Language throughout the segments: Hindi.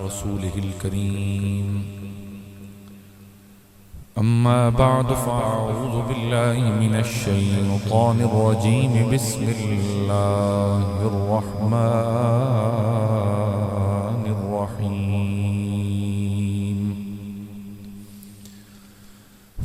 रसूलिहिल करीम अम्मा बाद फ़अऊज़ु बिल्लाहि मिनश शैतानिर रजीम बिस्मिल्लाहिर रहमानिर रहीम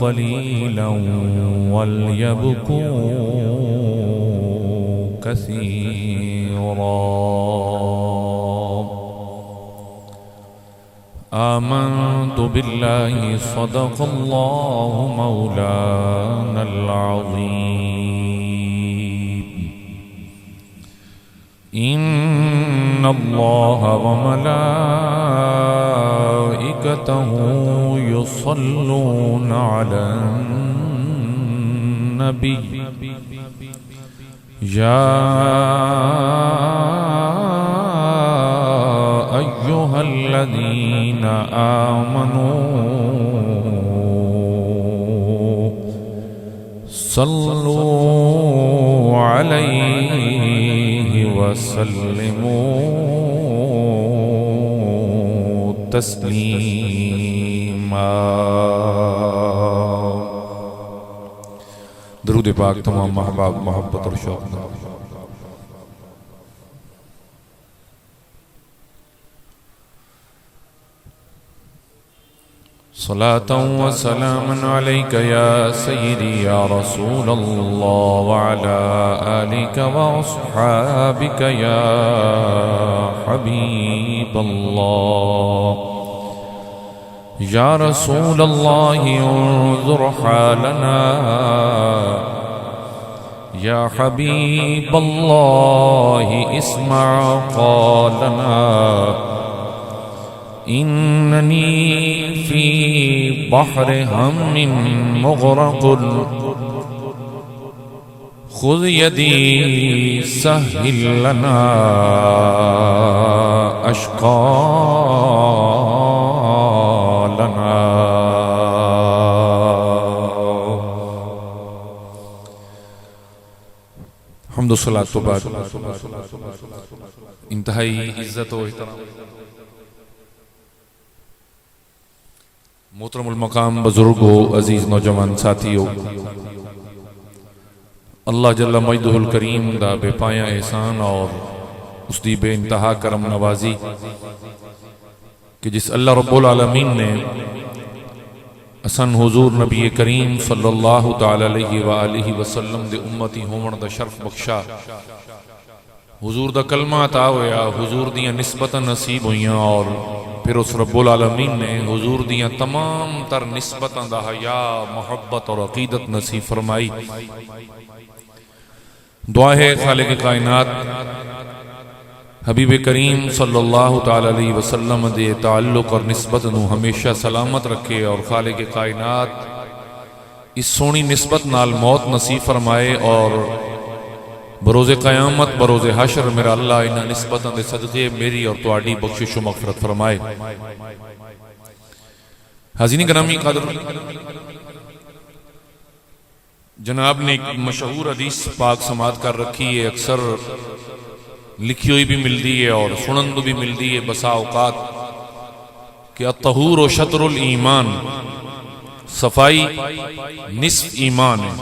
क़लीलन वल्यबकू कसीरा आमन्तु बिल्लाहि सदक़ल्लाहु मौलानल अज़ीम इन्नल्लाहा व मलाइकतहु युसल्लूना अलन नबी या अय्युहल्लज़ीना आमनू सल्लू अलैहि वसल्लिमू तस्लीमा। दरूद पाक तमाम महबाब मोहब्बत और शौक़ का। सलातन व सलामन अलैका या सय्यदी या रसूलल्लाह व अला आलिका व अस्हाबिका या हबीबल्लाह या रसूलल्लाह उन्ज़ुर हालना या हबीबल्लाह इस्मा क़ौलना इन्ननी फ़ी बहर हम्मिन मुग़रक़ुन ख़ुज़ यदी सहिल लना अश्क़ालना। हम्द व सलात के बाद इंतहाई इज़्ज़त व एहतराम मोहतरमुल मकाम बुजुर्गो अजीज नौजवान साथियों, अल्लाह जल्ला मजदुहुल करीम दा बेपाया एहसान और उसकी बेइंतहा करम नवाजी कि जिस अल्लाह रब्बुल आलमीन ने असन हुजूर नबी करीम सल्लल्लाहु तआला अलैहि व आलिहि वसल्लम दे उम्मती होवन दा शर्फ बख्शा, हुजूर दा कलमा अता होया, हुजूर दियां निस्बतां नसीब हुईयां और फिर उस रब्बुल आलमीन ने हुजूर दियां तमाम तर निस्बतां दा हया मोहब्बत और अकीदत नसीब फरमाई। दुआ है खालिक कायनात हबीब करीम सल्लल्लाहु तआला अलैहि वसल्लम दे ताल्लुक और निस्बत नू हमेशा सलामत रखे और खालिक कायनात इस सोहनी निस्बत नाल मौत नसीब फरमाए और बरोज़े क़यामत बरोज़े हशर मेरा अल्लाह इन्हां निस्बतां दे सदक़े मेरी और तुहाडी बख्शिश व मग़फ़िरत फरमाए। हाज़रीन गिरामी क़दर, जनाब ने एक मशहूर हदीस पाक समात कर रखी है, अक्सर लिखी हुई भी मिलती है और सुनन भी मिलती है बसा औकात कि अत्तहूर व शतरुल ईमान, सफाई निस्फ ईमान है।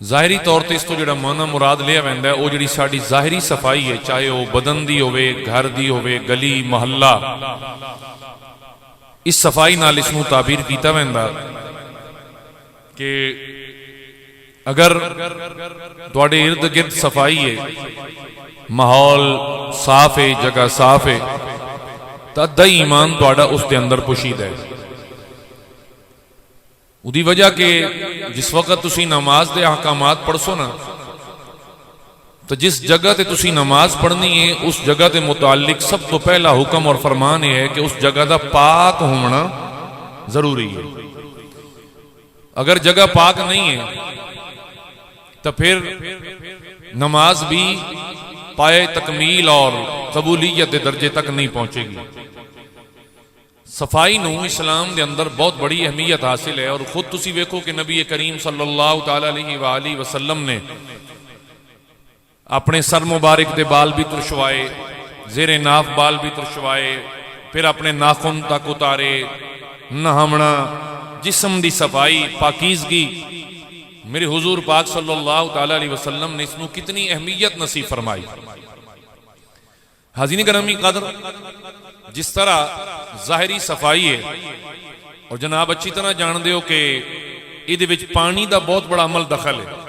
ज़ाहिरी तौर पर इस तो जो माना मुराद लिया वैंदा है वो जी साड़ी ज़ाहिरी सफाई है, चाहे वह बदन की होवे, घर की होवे, गली मोहल्ला, इस सफाई नाल इसनूं ताबीर किया वैंदा कि अगर तुहाडे इर्द गिर्द सफाई है, माहौल साफ है, जगह साफ है, तो अद्धा ईमान तुहाडा उसके अंदर पोशीदा है। उदी वजह के जिस वक्त तुसी नमाज दे अहकामात पढ़सो ना, तो जिस जगह ते तुसी नमाज पढ़नी है उस जगह के मुतालिक सब तो पहला हुक्म और फरमान यह है कि उस जगह का पाक होना जरूरी है। अगर जगह पाक नहीं है तो फिर नमाज भी पाए तकमील और कबूलियत के दर्जे तक नहीं पहुंचेगी। सफाई नू इस्लाम के अंदर बहुत बड़ी अहमियत हासिल है और खुद तुसी वेखो कि नबी करीम सल्लल्लाहु तआला अलैहि वसल्लम ने अपने सर मुबारक के बाल भी तुरशवाए, जेरे नाफ बाल भी तुरशवाए, फिर अपने नाखून तक उतारे, नहावना, जिस्म की सफाई, पाकीज़गी। मेरे हुजूर पाक सल्लल्लाहु तआला अलैहि वसल्लम ने इसनू कितनी अहमियत नसीब फरमाई। हाज़रीन गिरामी कदर, जिस तरह ज़ाहिरी सफाई है, और जनाब अच्छी तरह जानते हो कि इहदे विच पानी का बहुत बड़ा अमल दखल है।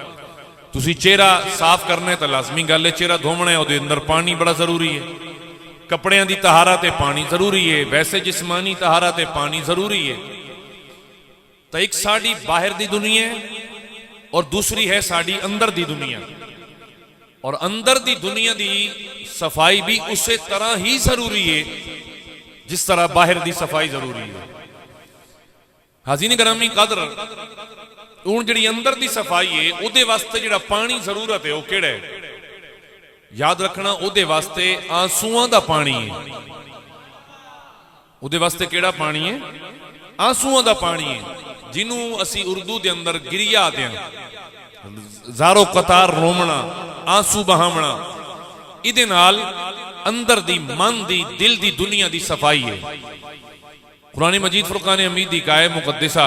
तुसी चेहरा साफ करना तो लाजमी गल है, चेहरा धोवना है, उहदे अंदर पानी बड़ा जरूरी है। कपड़ियां की तहारत है, पानी जरूरी है। वैसे जिस्मानी तहारत है, पानी जरूरी है। तो एक साड़ी बाहर की दुनिया है और दूसरी है साड़ी अंदर की दुनिया। और अंदर की दुनिया की सफाई भी उसी तरह ही जरूरी है जिस तरह बाहर की सफाई जरूरी है। हाज़रीन गिरामी कदर, हुण जिहड़ी अंदर की सफाई है, उहदे वास्ते जिहड़ा पानी जरूरत है, वह किहड़ा है? याद रखना, उहदे वास्ते आंसूआं दा पानी है। उहदे वास्ते किहड़ा पानी है? आंसूआं दा पानी है, जिन्हों असी उर्दू के अंदर गिरिया आते हैं, ज़ारो कतार रोमना, आंसू बहावना। इहदे नाल अंदर दी, मन दी, दिल दी दुनिया दी सफाई है। कुरान मजीद फुरकान हमीद दी आयत मुकद्दसा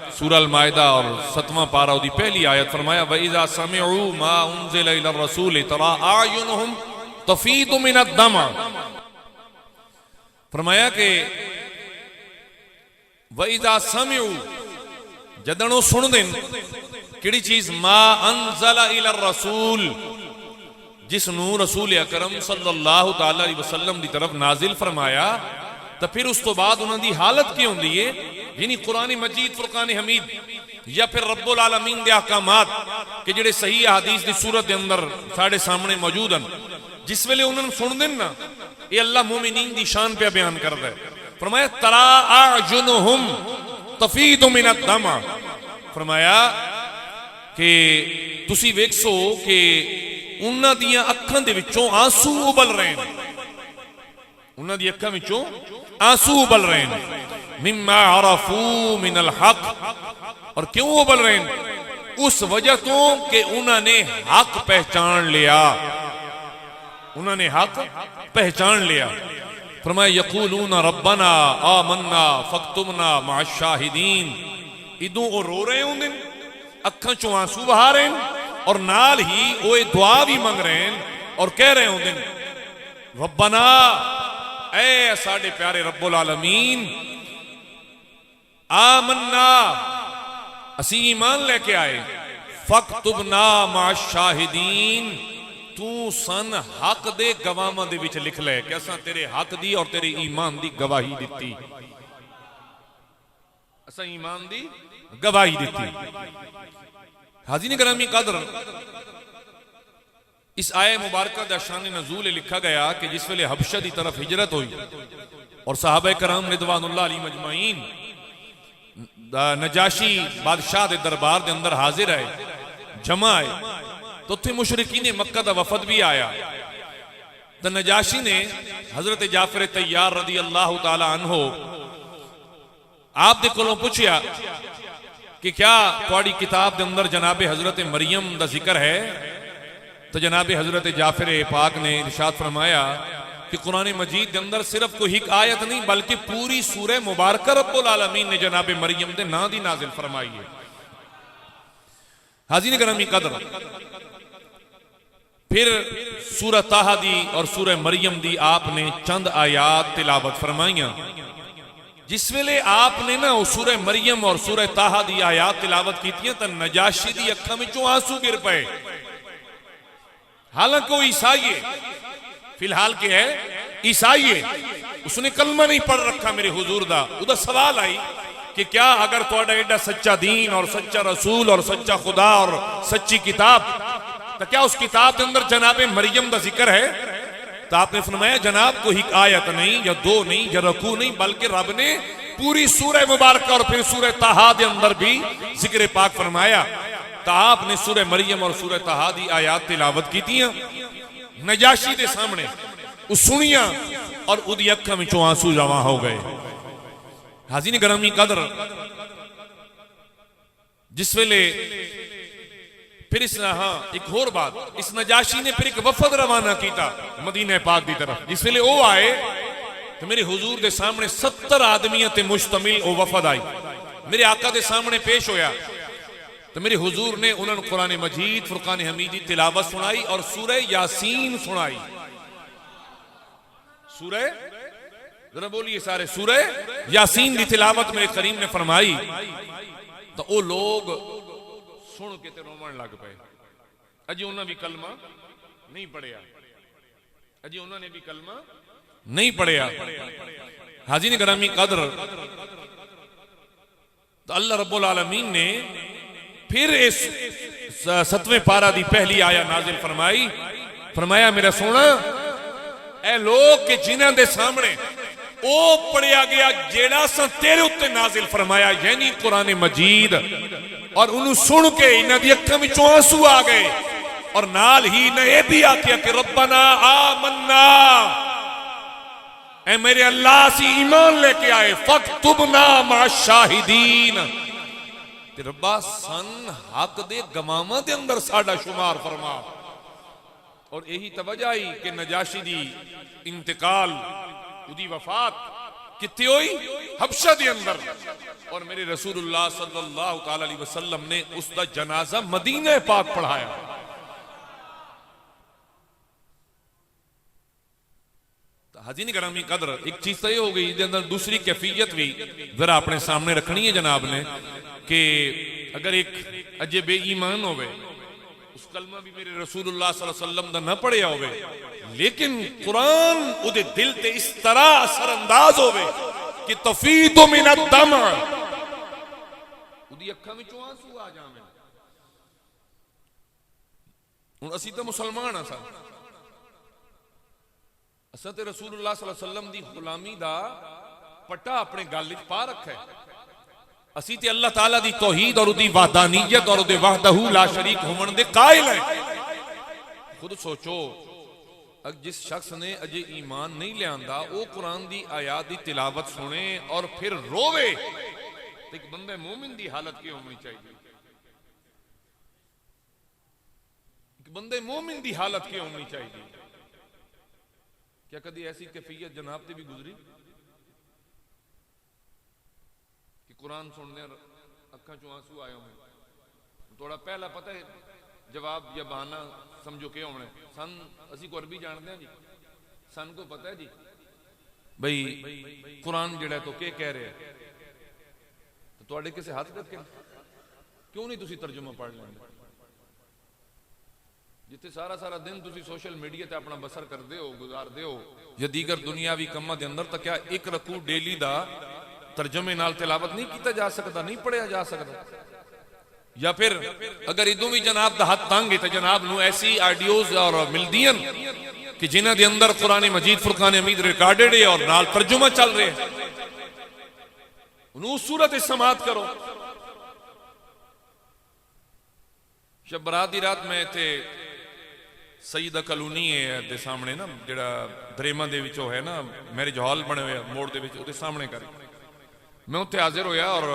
सूरह अल माइदा और 7वां पारा उदी पहली आयत फरमाया, व इज़ा समिअू मा उनज़िला इला रसूल तरा आयुनहुम तफीदु मिनद दम। फरमाया कि व इज़ा समिअू, जदों सुन देन किहड़ी चीज? मा अनज़ला इला रसूल, जिसनू रसूल अकरम सल्लल्लाहु तआला अलैहि वसल्लम की तरफ नाजिल फरमाया, तो फिर उस तो बाद उन्होंने हालत की होंदी है, यानी कुरान मजीद फुरकान हमीद या फिर रब्बुल आलमीन दे अहकामात के जिहड़े सही हदीस की सूरत के अंदर साढ़े सामने मौजूद हैं, जिस वेले उन्होंने सुन देन ना, ये अल्लाह मोमिनीन की शान पे बयान करता है। फरमाया तरा आजुनुहुम तफीदु मिनद दम। फरमाया कि तुसी वेखसो कि उन्हां दियां अखां दे विचों आंसू उबल रहे हैं, उन्हां दी अखां विचों आंसू उबल रहे हैं। मिम्मा अरफू मिनल हक, और क्यों उबल रहे हैं? उस वजह तो कि उन्होंने हक पहचान लिया, उन्होंने हक पहचान लिया। फरमाया यकूलूना रब्बना आमन्ना फक्तुबना मअश शाहिदीन। इदों वो रो रहे होंगे, अखां चों आंसू बहा रहे हैं, और नाल ही वो दुआ भी मंग रहे हैं और कह रहे होंगे, रब्बना, ऐ साडे प्यारे रब्बुल आलमीन, आमन्ना, असी ईमान लेके आए, फक्तुबना मअश शाहिदीन, तू सन हक दे गवाहां दे विच लिख ले कि असां तेरे हक दी और तेरे ईमान दी गवाही दिती, असां ईमान दी गवाही दिती। हाज़रीन गिरामी कदर, इस आय मुबारक दा शान नज़ूल लिखा गया कि जिस वेले हबशा की तरफ हिजरत हुई और सहाबा कराम रिदवानुल्लाह अलैहिम अजमाइन नजाशी बादशाह के दरबार के अंदर हाजिर आए, जमा आए, तो उत्थे मुशरिकीन मक्का का वफद भी आया। तो नजाशी ने हजरत जाफर तैयार रदी अल्लाह तआला अन्हो आप दे कोलों पूछया कि क्या तुहाडी किताब के अंदर जनाबे हजरत मरियम का जिक्र है? तो जनाबे हजरत जाफर पाक ने इरशाद फरमाया कि कुरान मजीद के अंदर सिर्फ कोई एक आयत नहीं बल्कि पूरी सूरह मुबारक रब्बुल आलमीन ने जनाबे मरियम के नाम दी नाजिल फरमाई है। हाज़रीन गिरामी कदर, फिर सूरह ताहा दी और सूरह मरियम दी आपने चंद आयात तिलावत फरमाइयां। जिस वेले आपने ना सूरह मरियम और सूरह ताहा दी आयात तिलावत की तो नजाशी दी अखां विचों आंसू गिर पे। हालांकि वो ईसाई है, फिलहाल के है ईसाई है, उसने कलमा नहीं पढ़ रखा मेरे हुजूर दा। उदा सवाल आई कि क्या अगर तुहाडा एडा सच्चा दीन और सच्चा रसूल और सच्चा खुदा और सच्ची किताब, तो क्या उस किताब के अंदर जनाबे मरियम का जिक्र है? तो आपने फरमाया जनाब कोई आयत नहीं या दो नहीं या रकू नहीं बल्कि रब ने पूरी सूरह मुबारक और फिर सूरह ताहा के अंदर भी जिक्र पाक फरमाया। तो आपने सूरह मरियम और सूरह ताहा दी आयात तिलावत की नजाशी के सामने, सुनिया और उदी अखां विचों आंसू जमा हो गए। हाज़रीन गिरामी कदर, जिस वेले फिर इस हाँ एक होर बात, इस नजाशी ने फिर एक वफद रवाना किया मदीने पाक की तरफ। जिस वेले वो आए तो मेरे हुजूर के सामने 70 आदमियों ते मुश्तमिल वो वफद आई, मेरे आका के सामने पेश होया। तो मेरे हुजूर ने उन्होंने कुरान मजीद फुरकान हमीदी तिलावत सुनाई और सूरह यासीन सुनाई। सूरह, जरा बोलिए सारे, सूरह यासीन की तिलावत मेरे करीम ने फरमाई। तो वो लोग सुन के ते रोवन लग पे। अजे उन्होंने भी कलमा नहीं पढ़िया, अजे उन्होंने भी कलमा नहीं पढ़िया। हाजी ने ग्रामी कदर, तो अल्लाह रब्बुल आलमीन ने फिर इस 7वें पारा दी पहली आया नाजिल फरमाई। फरमाया मेरा सोना, ए लोग के जिन्हां दे सामने ओ पढ़िया गया जेड़ा सा तेरे उत्ते नाजिल फरमाया, यानी कुरान मजीद, और उन्होंने सुन के इन्हां दी अखां विचों आंसू आ गए। और नाल ही ने यह भी आख्या कि रब्बना आमन्ना, ए मेरे अल्लाह सी ईमान लेके आए, फक्तुबना मा शाहिदीन, रब्बा सन हक दे गवावां दे अंदर साडा शुमार फरमा। और यही तवज्जो आई कि नजाशी दी इंतकाल, उदी वफात कित्थे होई? हबशा दे अंदर। और मेरे रसूलुल्लाह सल्लल्लाहु तआला अलैहि वसल्लम ने उसका जनाजा मदीने पाक पढ़ाया। हाज़रीन गिरामी कदर, एक चीज तो यह हो गई, अंदर दूसरी कैफियत भी जरा अपने सामने रखनी है जनाब ने, कि अगर एक अजे बेईमान होवे, उस कलमा भी मेरे रसूलुल्लाह सल्लल्लाहु अलैहि वसल्लम दा ना पढ़िया होवे, लेकिन कुरान उदे दिल ते इस तरह असरअंदाज होवे कि तफीदु मिन अद-दम, उदी अखां विचों आंसू आ जावे। हुण असीं तां मुसलमान हां, असां ते रसूलुल्लाह सल्लल्लाहु अलैहि वसल्लम दी गुलामी दा पट्टा अपने गल विच पा रखा है। असी ते अल्लाह ताला दी तौहीद और उदी वहदानियत और उदे वहदहू ला शरीक होवन दे कायल है। खुद सोचो, जिस शख्स ने अजे ईमान नहीं लियांदा, वो कुरान दी आयात दी तिलावत सुने और फिर रोवे, तो एक बंदे मोमिन दी हालत की होनी चाहिए? एक बंदे मोमिन दी हालत की होनी चाहिए? क्या कभी ऐसी कैफियत जनाब से भी गुजरी कि कुरान सुनने अखा चो आंसू आए होंगे? थोड़ा पहला पता है जवाब या बहाना समझो के होने सन, असी को अरबी जानते हैं जी, सन को पता है जी भाई कुरान जड़ा तो क्या कह रहे हैं, तो थोड़े किसी हाथ रखे क्यों नहीं तुसी तर्जुमा पढ़ लेंगे? जिथे सारा सारा दिन तुसी सोशल मीडिया ते अपना बसर करते हो, गुजारते हो, या दीगर दुनियावी कम्मा दे अंदर, तो क्या एक रकू डेली दा तर्जमे नाल तिलावत नहीं किया जा सकता, नहीं पढ़िया जा सकता? या फिर अगर इदों भी जनाब दा हाथ तंग है तो जनाब नू ऐसी ऑडियोज और मिलदियन कि जिन्हां दे अंदर कुरान मजीद फुरकान हमीद रिकॉर्डेड है और नाल तर्जुमा चल रहे हैं, उस सूरत समात करो। जब बरात दी रात में इत्थे सईदा कलोनी है दे सामने ना, जिहड़ा दरेमा दे विचों है ना मैरिज हॉल बने हुए मोड़ दे विच, उहदे सामने कर मैं उत्थे हाजिर होया और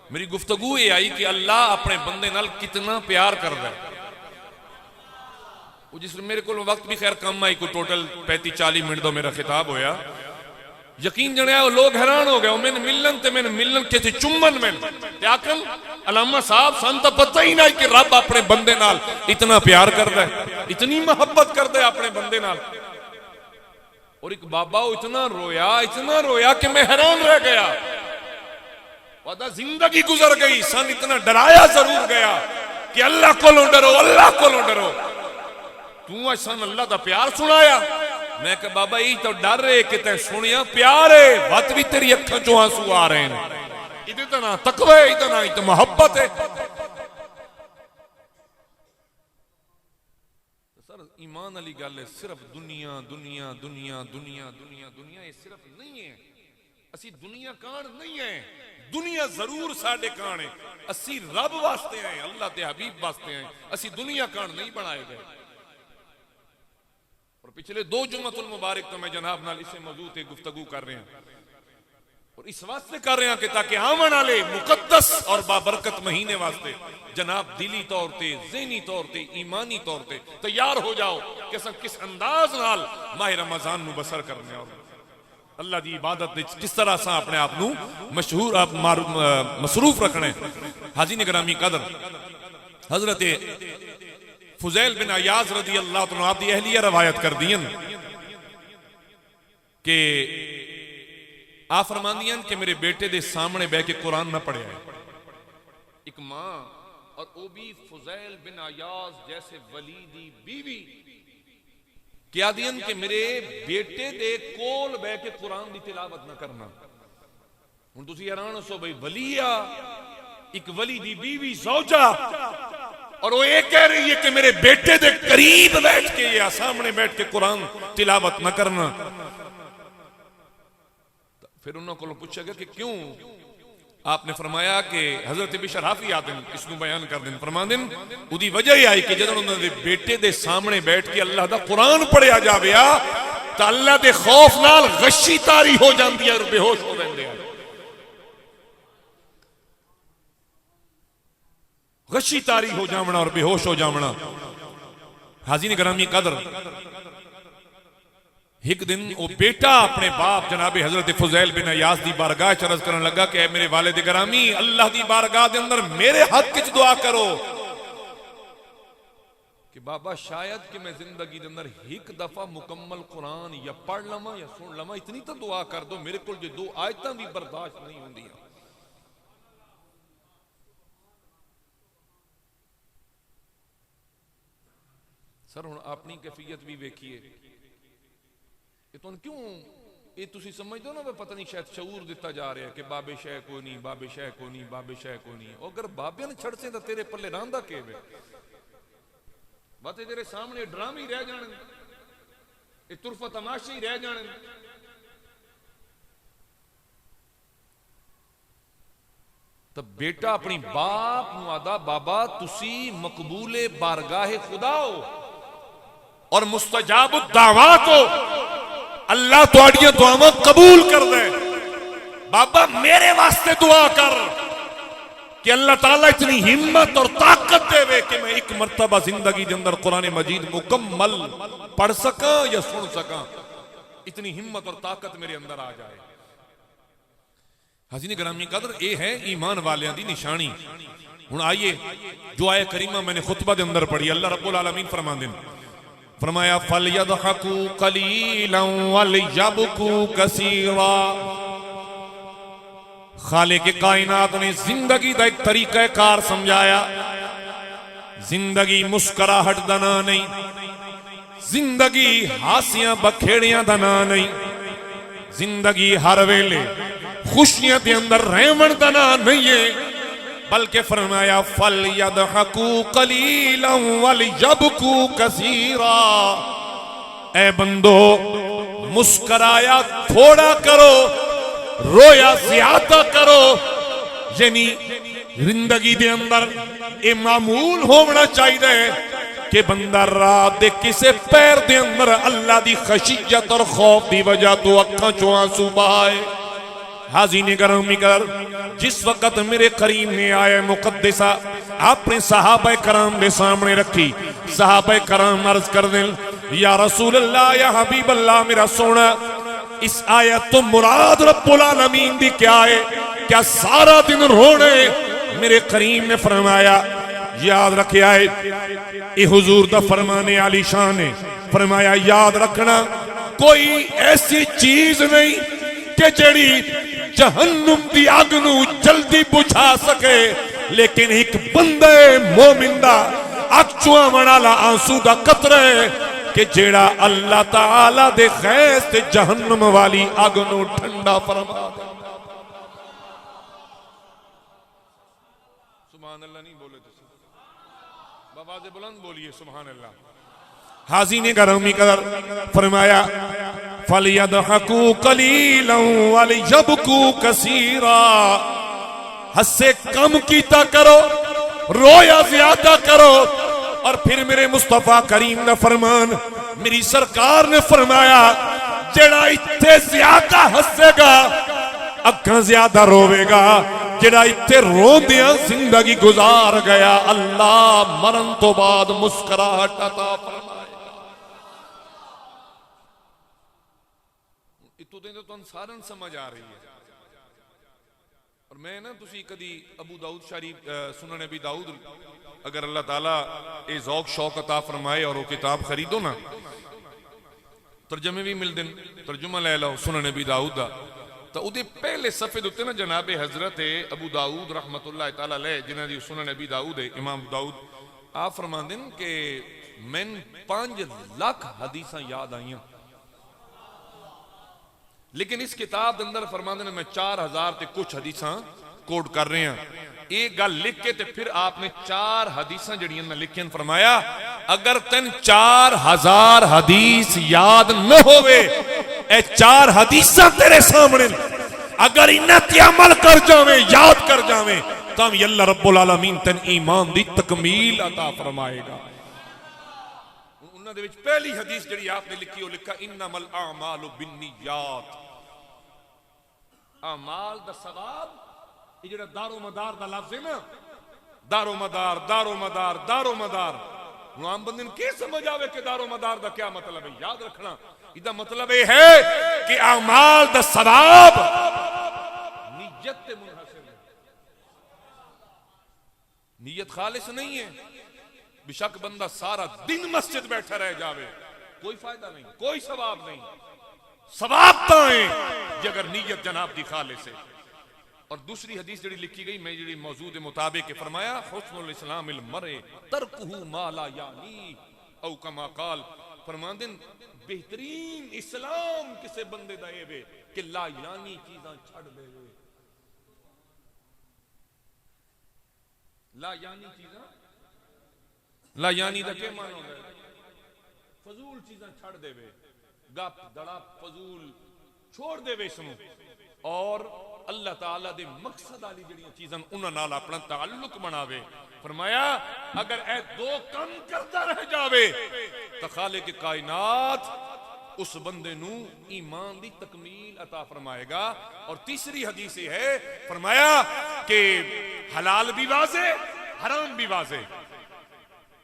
मेरी गुफ्तगू ये आई कि अल्लाह अपने बंदे नाल कितना प्यार करता है। जिस मेरे को वक्त भी खैर कम आई, कोई टोटल 35-40 मिनट तो मेरा खिताब होया, यकीन जनिया लोग हैरान हो गए, मैंने मिलन ते मैंने मिलन के चुम्बन में आखन अलामा साहब सन तो पता ही नहीं कि रब अपने बंदे नाल इतना प्यार करता है, इतनी मोहब्बत करता है अपने बंदे नाल। और एक बाबा इतना रोया कि मैं हैरान रह गया। वादा जिंदगी गुजर गई, सन इतना डराया जरूर गया कि अल्लाह को डरो, अल्लाह को डरो। तू आज सन अल्लाह का प्यार सुनाया? मैं कहा बाबा यही तो डर है कि तै सुनिया प्यार है, वत भी तेरी अखां चों आंसू आ रहे हैं। इधर तो ना तकवा है, इधर ना तो मोहब्बत है। सर ईमान वाली गल है, सिर्फ दुनिया दुनिया दुनिया दुनिया दुनिया दुनिया ये सिर्फ नहीं है। असी दुनिया कान नहीं है, दुनिया जरूर साडे कान है। असी रब वास्ते आए, अल्लाह ते हबीब वास्ते आए, असी दुनिया कान नहीं बनाए गए। और पिछले 2 जुम्मतुल मुबारक तो मैं जनाब नाल इसे मौजूद है गुफ्तगू कर रहे हैं और इस वास्ते कर रहे हैं कि ताकि आवन वाले मुकद्दस और बाबरकत महीने वास्ते जनाब दिली तौर ते, ज़हनी तौर ते, ईमानी तौर ते तैयार हो जाओ कि असां किस अंदाज नाल माह रमजान नू बसर करने और अल्लाह दी इबादत विच किस तरह असां अपने आप नू मसरूफ रखना है। हाज़रीन गिरामी कदर, हजरत फुज़ैल बिन अयाज़ रज़ी अल्लाह तआला अन्हु दी अहलिया रवायत कर दियन कि आ फरमांदियां कि मेरे बेटे दे सामने बह के कुरान ना पढ़िया। एक मां और वो भी फुज़ैल बिन अयाज़ जैसे वली दी बीवी क्या दियन कि मेरे बेटे दे कोल बह के कुरान दी तिलावत ना करना। हुण तुसी हैरान हो भाई, वलिया एक वली दी बीवी ज़ौजा और वो ये कह रही है कि मेरे बेटे दे करीब बैठ के या सामने बैठ के कुरान तिलावत न करना। फिर उन्होंने को पूछा गया कि क्यों? आपने फरमाया कि हजरत बिशर हाफी आते हैं इसको बयान कर दें, फरमा दें उदी वजह ही आई कि जब उन्होंने बेटे दे सामने बैठ के अल्लाह दा कुरान पढ़िया जावे तो अल्लाह दे खौफ नाल गशी तारी हो जाती है और बेहोश हो जाते हैं। गशी तारी हो जावना और बेहोश हो जावना। हाज़रीन गिरामी कदर, एक दिन वो बेटा अपने बाप जनाबे हजरत फुज़ैल बिन अयाज़ दी बारगाह च अर्ज़ करन लगा कि मेरे वालिद गिरामी अल्लाह दी बारगाह दे अंदर मेरे हक च दुआ करो कि बाबा शायद कि मैं जिंदगी दे अंदर एक दफा मुकम्मल कुरान या पढ़ लवां या सुन लवां, इतनी तो दुआ कर दो, मेरे को जो 2 आयतां भी बर्दाश्त नहीं होंदियां। सर हुण अपनी कैफियत भी वेखिए, तुम क्यों ये तुसी समझ दो ना पता नहीं शायद शऊर दिता जा रहा है कि बाबे शह को नहीं, बाबे शह को नहीं, बाबे शह को नहीं। अगर बाबे ने छड़ से तो तेरे पल्ले रहा के बातें तेरे सामने ड्रामे ही रह जाने, ये तुरफा तमाशे ही रह जाने। तो बेटा अपनी बाप नूं आदा बाबा तुसी मकबूले बारगाहे खुदा हो और मुस्तजाब दावात हो, अल्लाह तुहाड़ियां दुआवां कबूल कर दे। बाबा मेरे वास्ते दुआ कर कि अल्लाह ताला इतनी हिम्मत और ताकत देवे कि मैं एक मर्तबा जिंदगी के अंदर कुरान मजीद मुकम्मल पढ़ सका या सुन सका, इतनी हिम्मत और ताकत मेरे अंदर आ जाए। हाज़रीन गिरामी कदर, ये है ईमान वालियां दी निशानी। हुण आइए जो आयत करीमा मैंने खुतबा के अंदर पढ़ी, अल्लाह रब्बुल आलमीन फरमांदे ने, फरमाया फलयदहकू कलीलन वलयबकू कसीरा। खालिक कायनात ने जिंदगी का एक तरीका कार समझाया। जिंदगी मुस्कुराहट दा ना नहीं, जिंदगी हासियां बखेड़ियां दा ना नहीं, जिंदगी हर वेले खुशियां के अंदर रहमन दा ना नहीं है, बल्कि फरमाया फलयदहकू कलीलन वलयबकू कसीरा। ए बंदो मुस्कुराया थोड़ा करो, रोया ज्यादा करो। यानी जिंदगी दे अंदर ये मामूल होना चाहिए कि बंदा रात दे किसे पैर दे अंदर अल्लाह दी खशियत और खौफ की वजह तो अखां चों आंसू बहाए। हाज़रीन गिरामी कर, जिस वक्त मेरे करीम ने आया मुकद्दसा अपने सहाबा कराम के सामने रखी, सहाबा कराम अर्ज कर दें या रसूल अल्लाह या हबीब अल्लाह मेरा सोना, इस आयत तो मुराद रब्बुल आलमीन दी क्या है? क्या सारा दिन रोने? मेरे करीम ने फरमाया याद रखे आए ये हुजूर दा फरमाने आली शान है। फरमाया याद रखना कोई ऐसी चीज नहीं कि जेड़ी जहन्नुम दी आग नू जल्दी बुझा सके, लेकिन एक बंदे मोमिन दा अग चुआवण वाला आंसू दा कतरा है कि जेड़ा अल्लाह ताला दे खैस ते जहन्नम वाली अग नू ठंडा फरमा दे। सुभान अल्लाह नहीं बोले तो आवाज़ बुलंद बोलिए सुभान अल्लाह। हाज़रीन गिरामी कदर, फरमाया फलयदहकू कलीलन वलयबकू कसीरा। हंसे कम कीता करो, रोया ज्यादा करो। और फिर मेरे मुस्तफा करीम ने फरमान, मेरी सरकार ने फरमाया जेड़ा इत्थे ज्यादा हंसेगा अखां ज्यादा रोवेगा जिहड़ा इत्थे रोंदियां जिंदगी गुजार गया। अल्लाह मरण तो बाद मुस्कुराहट अता फरमाएगा। इत्थों तो तुहानूं सारिआं नूं समझ आ रही है। और मैं ना तुसी कदी अबू दाऊद शरीफ सुनन नबी दाऊद अगर अल्लाह ताला ये ज़ौक शौक अता फरमाए और वो किताब खरीदो ना, तर्जमे भी मिलते हैं, तर्जुमा ले लो सुनन नबी दाऊद दा, तो उहदे पहले सफ़े दे उत्ते ना जनाबे हजरत अबू दाऊद रहमतुल्लाह तआला अलैह जिन्हां दी सुनन नबी दाऊद है, इमाम दाऊद आप फरमांदे ने कि मैन 5 लाख हदीसां याद आईयां, लेकिन इस किताब के अंदर फरमांदे ने मैं 4000 ते कुछ हदीसां कोट कर रहे हैं। ये गल लिख के ते फिर आपने 4 हदीसां जड़ियां मैं लिखियां फरमाया अगर तेन 4000 हदीस याद न होवे, ए 4 हदीसां तेरे सामने अगर इन्हां ते अमल कर जावे, याद कर जावे, तां भी अल्लाह रब्बुल आलमीन तेन ईमान दी तकमील अता फरमाएगा। उन्हां दे विच पहली हदीस जिहड़ी आपने लिखी वो लिखा इन्नमल आमालु बिन्नियात, अमाल दा सवाब ये जिहड़ा दारो मदार दा लफ्ज़ है ना, दारो मदार दारो मदार दारो मदार, आम बंदे नूं की समझ आवे कि दारो मदार दा क्या मतलब है? याद रखना इसदा मतलब यह है कि अमाल दा सवाब नियत ते मुनहसर है, नियत खालिस नहीं है। बेशक बंदा सारा दिन मस्जिद बैठा रह जावे कोई फायदा नहीं, कोई सवाब नहीं। सवाब तो है अगर नीयत जनाब दी खालिस है। और दूसरी हदीस जड़ी लिखी गई मैं जड़ी मौजूद के मुताबिक फरमाया हुस्नुल इस्लामिल मरे तरकुहु मा ला यानी औ कमा काल, फरमांदे बेहतरीन इस्लाम किसे बंदे दा ए वे कि ला यानी चीजां छड़ देवे। ला यानी चीजां, ला यानी दा क्या माना होंदा है? फजूल चीजां छड़ देवे, गप दड़ा फजूल छोड़ देवे इसनूं और अल्लाह ताला दे मकसद वाली जड़ियां चीज़ां उन्हां नाल अपना ताल्लुक बनावे। फरमाया अगर ए 2 काम करता रह जावे तो खालिक कायनात उस बंदे नू ईमान दी तकमील अता फरमाएगा। और तीसरी हदीस है फरमाया कि हलाल भी वाज़े हराम भी वाज़े।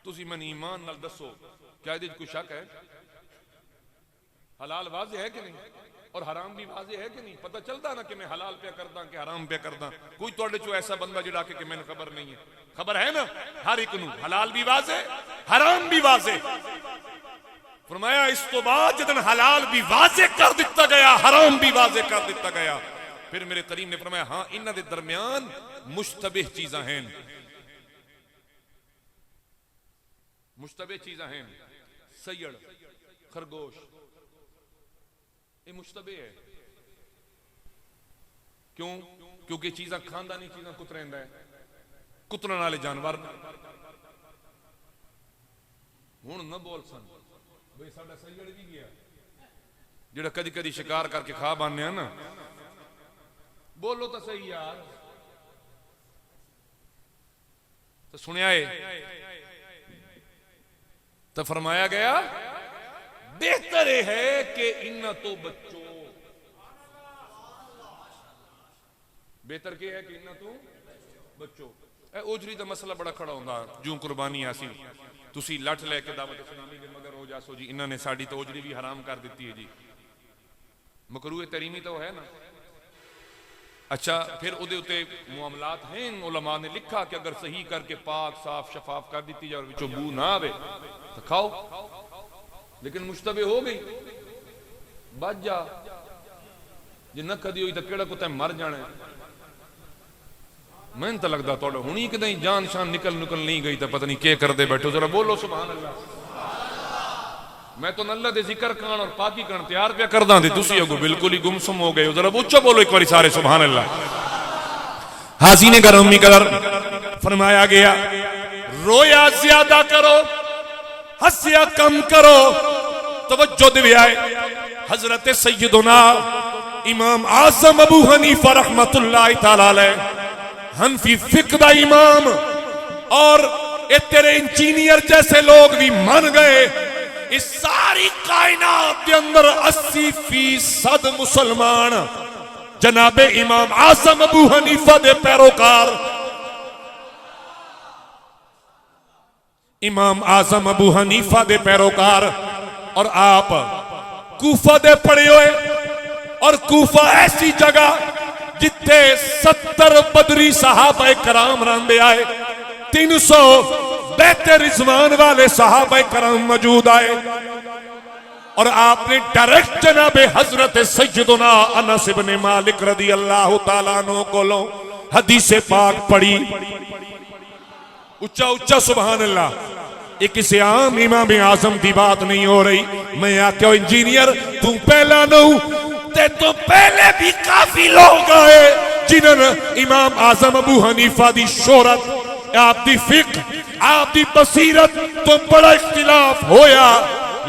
तुसी मन ईमान नाल दसो क्या इहदे कोई शक है? हलाल वाज़े है कि नहीं और हराम भी वाज़े है कि नहीं? पता चलता ना कि मैं हलाल पे करदा कि हराम पे करदा? कोई तुहाडे चो ऐसा बंदा जिहड़ा कि मैंने खबर नहीं है? खबर है ना हर एक नूं हलाल भी वाज़े हराम भी वाज़े। फरमाया इस तो बाद जदन हलाल भी वाज़े कर दिता गया हराम भी वाज़े कर दिता गया, फिर मेरे करीम ने फरमाया हां इन्हां दे दरमियान मुश्तबिह चीज़ां हैं, मुश्तबिह चीज़ां हैं। सैयड़ खरगोश ये मुश्तबे है। क्यों? क्योंकि चीज़ां खांदा नहीं, चीज़ां कुतरेंदा है, कुतरन वाले जानवर। हुण न बोल सन भाई साडा सैयड़ भी गया जिहड़ा कदी कदी शिकार करके खा बाने ना, बोलो तो सही यार। तो सुनिया है तो फरमाया गया बेहतर है कि इन्ना तो बच्चो, बेहतर क्या है कि इन्ना तो बच्चो। ओजरी का मसला बड़ा खड़ा होंदा जूं कुर्बानी आसी तुसी लठ लैके दावत इस्लामी के मगर हो जासो जी इन्होंने साड़ी तो ओजरी भी हराम कर दी है जी, मकरूह तरीमी तो है ना। अच्छा फिर उहदे उत्ते मुआमलात हैं, उलमा ने लिखा कि अगर सही करके पाक साफ शफाफ कर दी जाए और विचों बू ना आवे तो खाओ, लेकिन मुश्तबे हो गई बच जा जे न कदी हुई तो केड़ा कुत्ता मर जाना है। मैंने तो लगता थोड़ा हुणी कदई जान शान निकल नहीं गई तो पता नहीं क्या करते बैठो। जरा बोलो सुभान अल्लाह। मैं तो अल्लाह दे जिक्र करन और पाकी करन तैयार पे करदा थे, तुसी अगो बिल्कुल ही गुमसुम हो गए। जरा उच्चा बोलो एक बार सारे सुभान अल्लाह। हाज़ीने गरामी कदर फरमाया गया रोया ज्यादा करो हंसिया कम करो। तवज्जो दिवाए हजरत सैयदुना इमाम आज़म अबू हनीफा रहमतुल्लाह तआला अलैह हनफी फिक्र दा इमाम और ये तेरे इंजीनियर जैसे लोग भी मान गए इस सारी कायनात के अंदर 80% मुसलमान जनाबे इमाम आजम अबू हनीफा दे पैरोकार इमाम आजम अबू हनीफा दे पैरोकार और आप कूफा दे पड़े हुए और कूफा ऐसी जगह जिथे 70 बदरी सहाबा कराम रंदे आए 300 बैते रिजवान वाले सहाबा कराम मौजूद आए और आपने डायरेक्ट जनाबे हजरत सैयदुना अनस इब्ने मालिक रदी अल्लाह तआला अन्हु कोलों हदीसे पाक पढ़ी। उच्चा उच्चा सुभान अल्लाह। ये किसी आम इमाम आजम की बात नहीं हो रही। मैं आख्या इंजीनियर तू पहला नहू ते तो पहले भी काफी लोग आए जिन्होंने इमाम आजम अबू हनीफा की शोहरत आपकी फिक्र आपकी बसीरत तो बड़ा इख्तिलाफ होया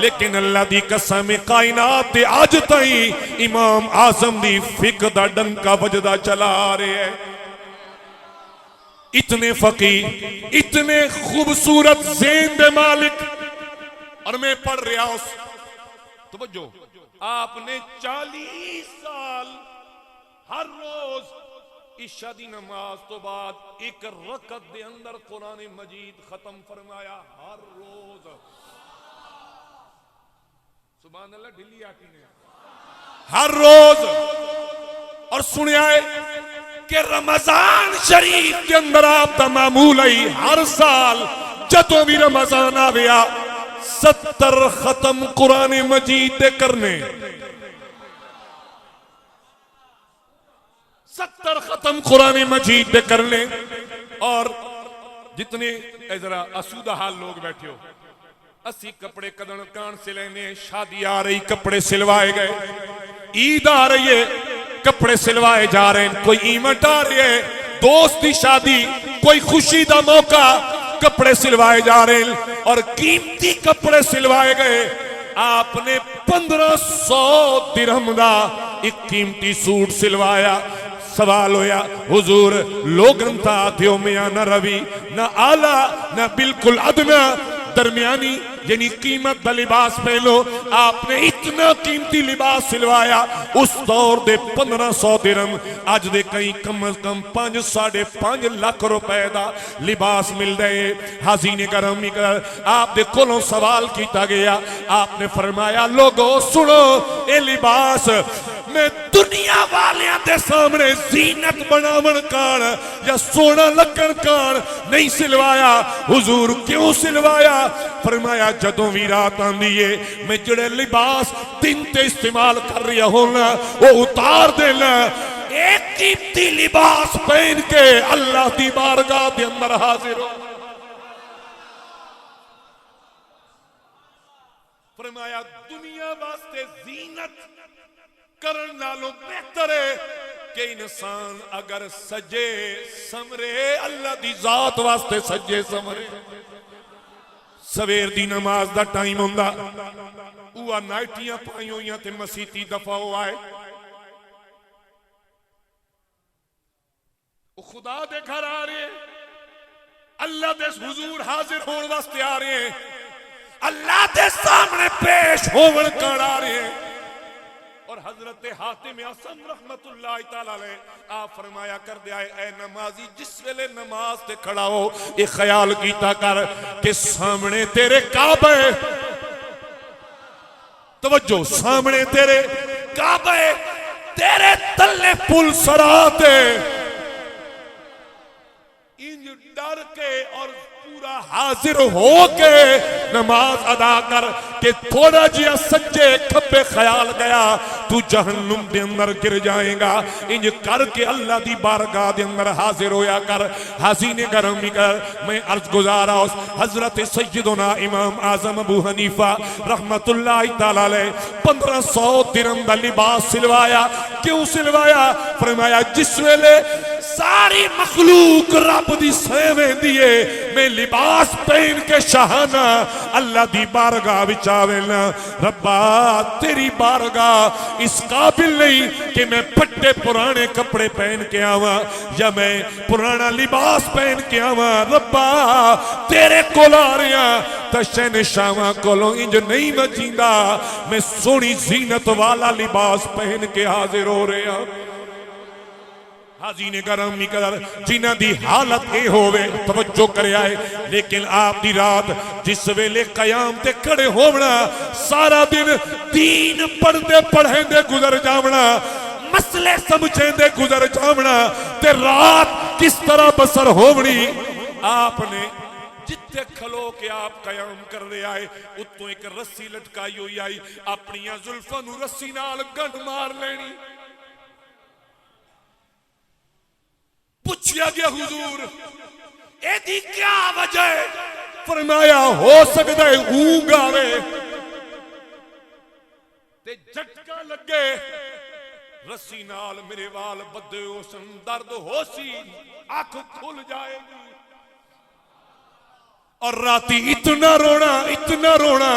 लेकिन अल्लाह की कसम कायनात अज ताई इमाम आजम की फिक्र का डंका वजदा चला आ रहा है। इतने फकीर इतने खूबसूरत ज़ेन दे मालिक। और मैं पढ़ रहा उस तवज्जो आपने 40 साल हर रोज इशा दी नमाज तो बाद एक रकत दे अंदर कुरान मजीद खत्म फरमाया हर रोज। सुभान अल्लाह ढिल्ली आती ने हर रोज। और सुनिया है कि रमजान शरीफ के अंदर आपका मामूल है हर साल जदों भी रमजान आया 70 खत्म कुरान मजीद दे करने 70 खत्म कुरान मजीद दे करने। और जितने जरा आसूदा हाल लोग बैठे हो असी कपड़े कदन कान से लेने शादी आ रही कपड़े सिलवाए गए ईद आ रही है कपड़े सिलवाए जा रहे हैं कोई इवेंट आ रही है दोस्त की शादी कोई खुशी का मौका कपड़े सिलवाए जा रहे हैं और कीमती कपड़े सिलवाए गए। आपने 1500 दिरहम का एक कीमती सूट सिलवाया। सवाल होया हुजूर लोगन था थे मियां न रवि न आला न बिल्कुल अदना दरमियानी यानी कीमत का लिबास पहनो। आपने इतना कीमती लिबास सिलवाया उस दौर दे 1500 दिरहम अज दे कई कम अज कम 5-5.5 लाख रुपए का लिबास मिल रहे। हाज़ीने करम आप दे कोलों सवाल किया गया आपने फरमाया लोगो सुनो ये लिबास मैं दुनिया वालियां दे सामने जीनत बनावन कान या सोना लगन कान नहीं सिलवाया। हुजूर क्यों सिलवाया? फरमाया जदों भी रात आंदी है मैं जिहड़े लिबास दिन ते इस्तेमाल कर रहा होना वो उतार देना एक कीमती लिबास पहन के अल्लाह की बारगाह के अंदर हाजिर हो। फरमाया दुनिया वास्ते जीनत करन नालों बेहतर है कि इंसान अगर सजे समरे अल्लाह दी जात वास्ते सजे समरे। सवेर दी नमाज दा टाइम हुंदा उआ नाइटियां पाई होइयां ते मसीती दफा हो आए खुदा दे घर आ रहे अल्लाह दे हुजूर हाजिर होने वास्ते आ रहे हैं अल्लाह दे सामने पेश होवन कर आ रहे हैं। और हजरत हातिम असम रहमतुल्लाह तआला अलैह आप फरमाया कर दिया ऐ नमाजी जिस वेले नमाज ते खड़ा हो ये ख्याल कीता कर कि सामने तेरे काबे तवज्जो सामने तेरे काबे तेरे तल्ले पुल सराते इंज डर के और पूरा हाजिर हो के नमाज अदा कर के थोड़ा जिया सज्जे खब्बे ख्याल गया तू जहन्नुम के अंदर गिर जाएगा। इंज करके अल्लाह की बारगाह के अंदर हाजिर होया कर। हाज़ीने करम कर मैं अर्ज गुजारा उस हजरत सैयदुना इमाम आजम अबू हनीफा रहमतुल्लाह तआला अलैह 1500 दिरहम का लिबास सिलवाया। क्यों सिलवाया? फरमाया जिस वेले सारी मखलूक रब दी सेवें दिए मैं लिबास पहन के शहाना अल्लाह दी बारगाह विच आवेना। रब्बा तेरी बारगाह इस काबिल नहीं कि मैं फटे पुराने कपड़े पहन के आवा या मैं पुराना लिबास पहन के आवा। रब्बा तेरे कोल आ रहा तशन शावा कोलों इंज नहीं वजींदा मैं सोहनी जीनत वाला लिबास पहन के हाजिर हो रहा। हाज़ीने गरामी कदर जिन्हां दी हालत ये होवे तवज्जो करे आए, लेकिन आप दी रात जिस वेले कयाम ते खड़े होवना, सारा दिन दीन पढ़दे पढ़ेंदे गुजर जावना, मसले समझेंदे गुजर जावना, ते रात किस तरह बसर होवनी। आपने जिथे खलो के आप कयाम कर रहे आए, उत्तों एक रस्सी लटकाई हुई आई, अपनियां जुल्फां नूं रस्सी नाल गंढ मार लेनी। पूछा गया हुजूर एदी क्या वजह है? फरमाया हो सकता है ऊंघ आवे ते झटका लगे, रस्सी नाल मेरे वाल बदे हो सन, दर्द हो सी, अख खुल जाएगी। और राती इतना रोना,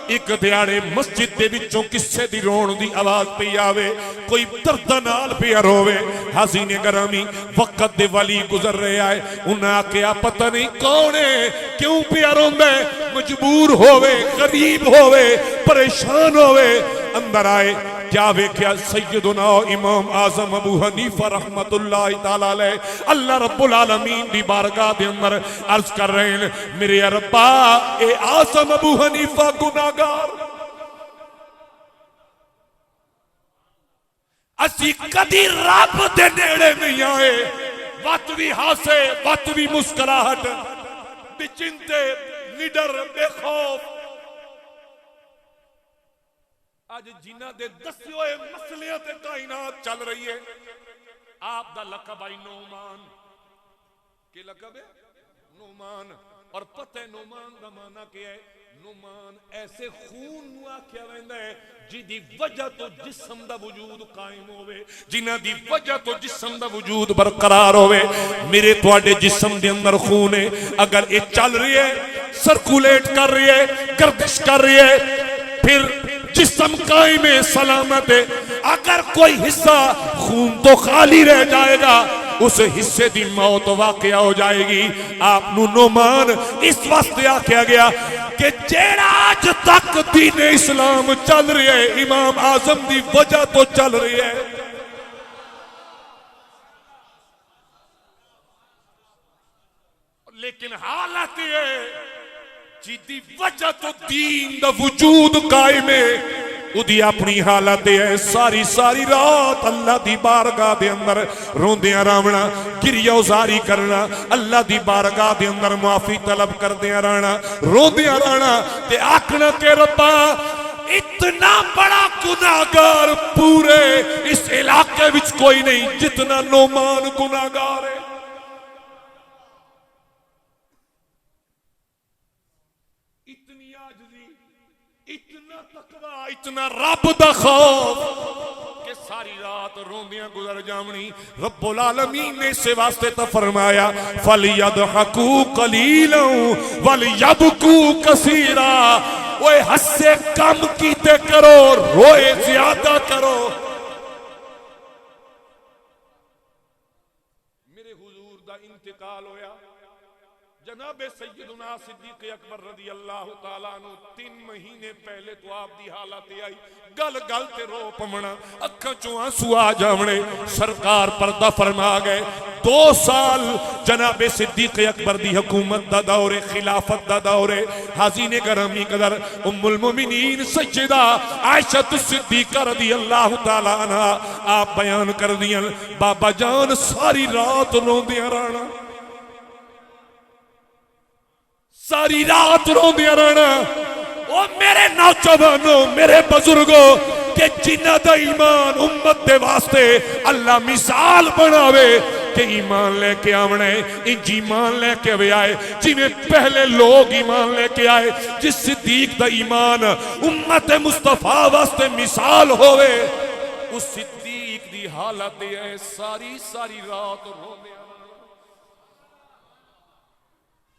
एक दिहाड़े मस्जिद दे विचों किसे दी रोण दी आवाज पई आवे, कोई दर्द नाल पिया रोवे। हाज़ीने गरामी वक्त दे वली गुजर रहे आए, उन्हें आख्या पता नहीं कौन है, क्यों पिया रोंदा है, मजबूर होवे, गरीब होवे, परेशान होवे। अंदर आए, क्या वेख्या सैयदुना इमाम आजम अबू हनीफा रहमतुल्लाहि ताला अलैह, अल्लाह रब्बुल आलमीन दी बारगाह दे अंदर अर्ज कर रहे हैं, मेरे रब्बा ए आजम अबू हनीफा गुनाहगार, असी कदी रब दे नेड़े नहीं आए, वत भी हासे वत भी मुस्कुराहट, बेचिंते निडर बेखौफ। आज जिन्हां दे दसे होए मसलियां ते कायनात चल रही है। आप दा लकब आई नोमान, के लकब है नोमान, और पता है नोमान दा माना क्या है? नोमान ऐसे खून नूं आख्या वैंदा है जिदी वजह तो जिस्म दा वजूद कायम होवे, जिन्हां दी वजह तो जिस्म दा वजूद बरकरार होवे। मेरे तुहाडे जिस्म दे अंदर खून है, अगर ये चल रही है, सर्कुलेट कर रही है, गर्दिश कर रही है, फिर जिस्म कायम है, सलामत है। अगर कोई हिस्सा खून तो खाली रह जाएगा, उस हिस्से की मौत वाकया हो जाएगी। आप नोमान इस वास्ते आख्या गया कि जेड़ा आज तक दीन इस्लाम चल रही है, इमाम आजम की वजह तो चल रही है। लेकिन हालत है जिदी वजह तो दीन दा वजूद कायम है, उदी अपनी हालत है। सारी सारी रात अल्लाह दी बारगाह दे अंदर रोंदिया रहना, गिरिया उजारी करना, अल्लाह दी बारगाह दे अंदर माफी तलब करदिया रहना, रोंदिया रहना ते आखना के रब्बा इतना बड़ा गुनाहगार पूरे इस इलाके विच कोई नहीं जितना नोमान गुनाहगार है। इतना रब दा खौफ कि सारी रात रोंदियां गुजर जावनी। रब्बुल आलमीन ने इस वास्ते तो फरमाया फलयदहकू कलीलन वलयबकू कसीरा, ओए हंसे कम कीते करो, रोए ज्यादा करो। मेरे हुजूर दा इंतकाल होया, जनाबे सैयदुना सिद्दीक अकबर रज़ी अल्लाह तआला अन्हु 3 महीने पहले तो आप दी हालत आई, गल गल ते रो पवना, अखां चों आंसू आ जावणे। सरकार पर्दा फरमा गए। 2 साल जनाबे सिद्दीक अकबर दी हुकूमत दा दौर, खिलाफत दा दौर। हाज़ीने गरामी कदर उम्मुल मोमिनीन सैयदा आयशा सिद्दीका रज़ी अल्लाह तआला अन्हा आप बयान कर दियां, बाबा जान सारी रात रोंदियां रहना, सारी रात रोंदिया रहना। ओ मेरे नौजवानों, मेरे बुजुर्गों, के जिन्हां दा ईमान उम्मत दे वास्ते अल्लाह मिसाल बनावे कि ईमान लेके आवना है, इंज ईमान लेके आए जिवें पहले लोग ईमान लेके आए। जिस सिद्दीक दा ईमान उम्मत मुस्तफा वास्ते मिसाल होवे, उस सिद्दीक दी हालत है सारी सारी रात रोंदिया।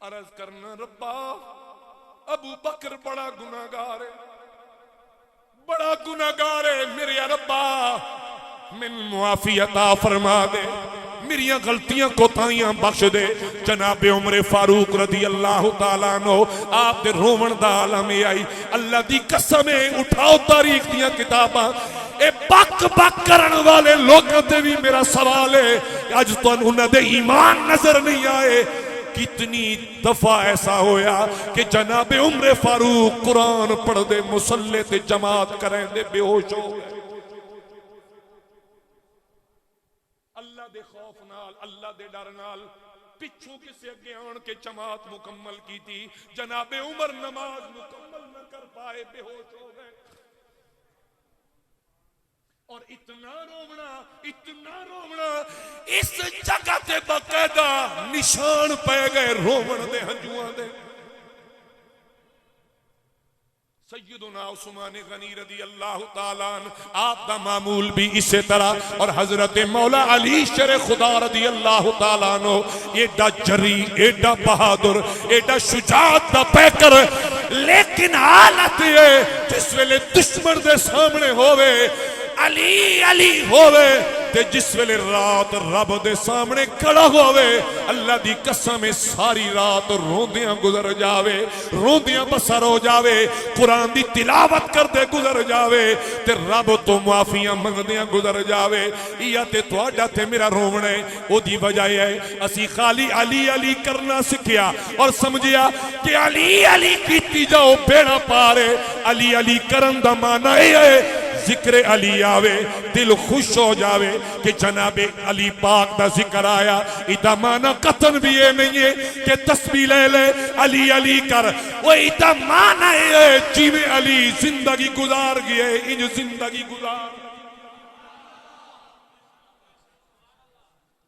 अर्ज करना रब्बा अबू बकर बड़ा गुनाहगार है, बड़ा गुनाहगार है, मेरे रब्बा मैनू मुआफी अता फरमा दे, मेरिया गलतियां कोताहियां बख्श दे। जनाबे उमर फारूक रज़ी अल्लाह तआला अन्हु आप दे रोवण दा आलम आई। अल्लाह दी कसम है, उठाओ तारीख दियां किताबां, ए बक बक करन वाले लोगों ते भी मेरा सवाल है, अज तुहानू उन्हां दे ईमान नजर नहीं आए। कितनी दफा ऐसा होया कि जनाबे उमरे फारूक कुरान पढ़दे मुसल्ले ते जमात करें दे बेहोश हो गए। अल्लाह दे खौफ नाल, अल्लाह दे डर नाल पिछू किसे अगे आन के जमात मुकम्मल की थी। जनाबे उमर नमाज मुकम्मल न कर पाए, बेहोश हो गए। और इतना रोवना इस जगह ते बकायदा निशान पै गए रोवण दे हंजुआं दे। सैयदुना उस्मान गनी रदी अल्लाह ताला आप दा मामूल भी इसी तरह। और हजरत मौला अली शेर खुदा रदी अल्लाह ताला नो एडा जरी, एडा बहादुर, एडा शुजाअत दा पैकर, लेकिन हालत है जिस वेले दुश्मन दे सामने होवे अली अली होवे ते जिस वेले रात रब दे सामने खड़ा होवे अल्लाह दी कसम सारी रात रोंदियां गुजर जावे, रोंदियां बसर हो जावे, कुरान दी तिलावत करदे गुजर जावे ते रब तो माफियां मंगदियां गुजर जावे। या ते तुहाडा ते मेरा रोवना है, ओदी वजह है असी खाली अली अली करना सीखिया और समझिया कि अली अली कीती जाओ बेड़ा पार है। अली अली करन दा माना है जिक्र अली आवे दिल खुश हो जावे कि जनाबे अली पाक दा जिक्र आया। इदा माना कतन भी ये नहीं है कि तस्बीह ले ले अली अली कर, वो इदा माना है जिवे अली जिंदगी गुजार गए इंज जिंदगी गुजार।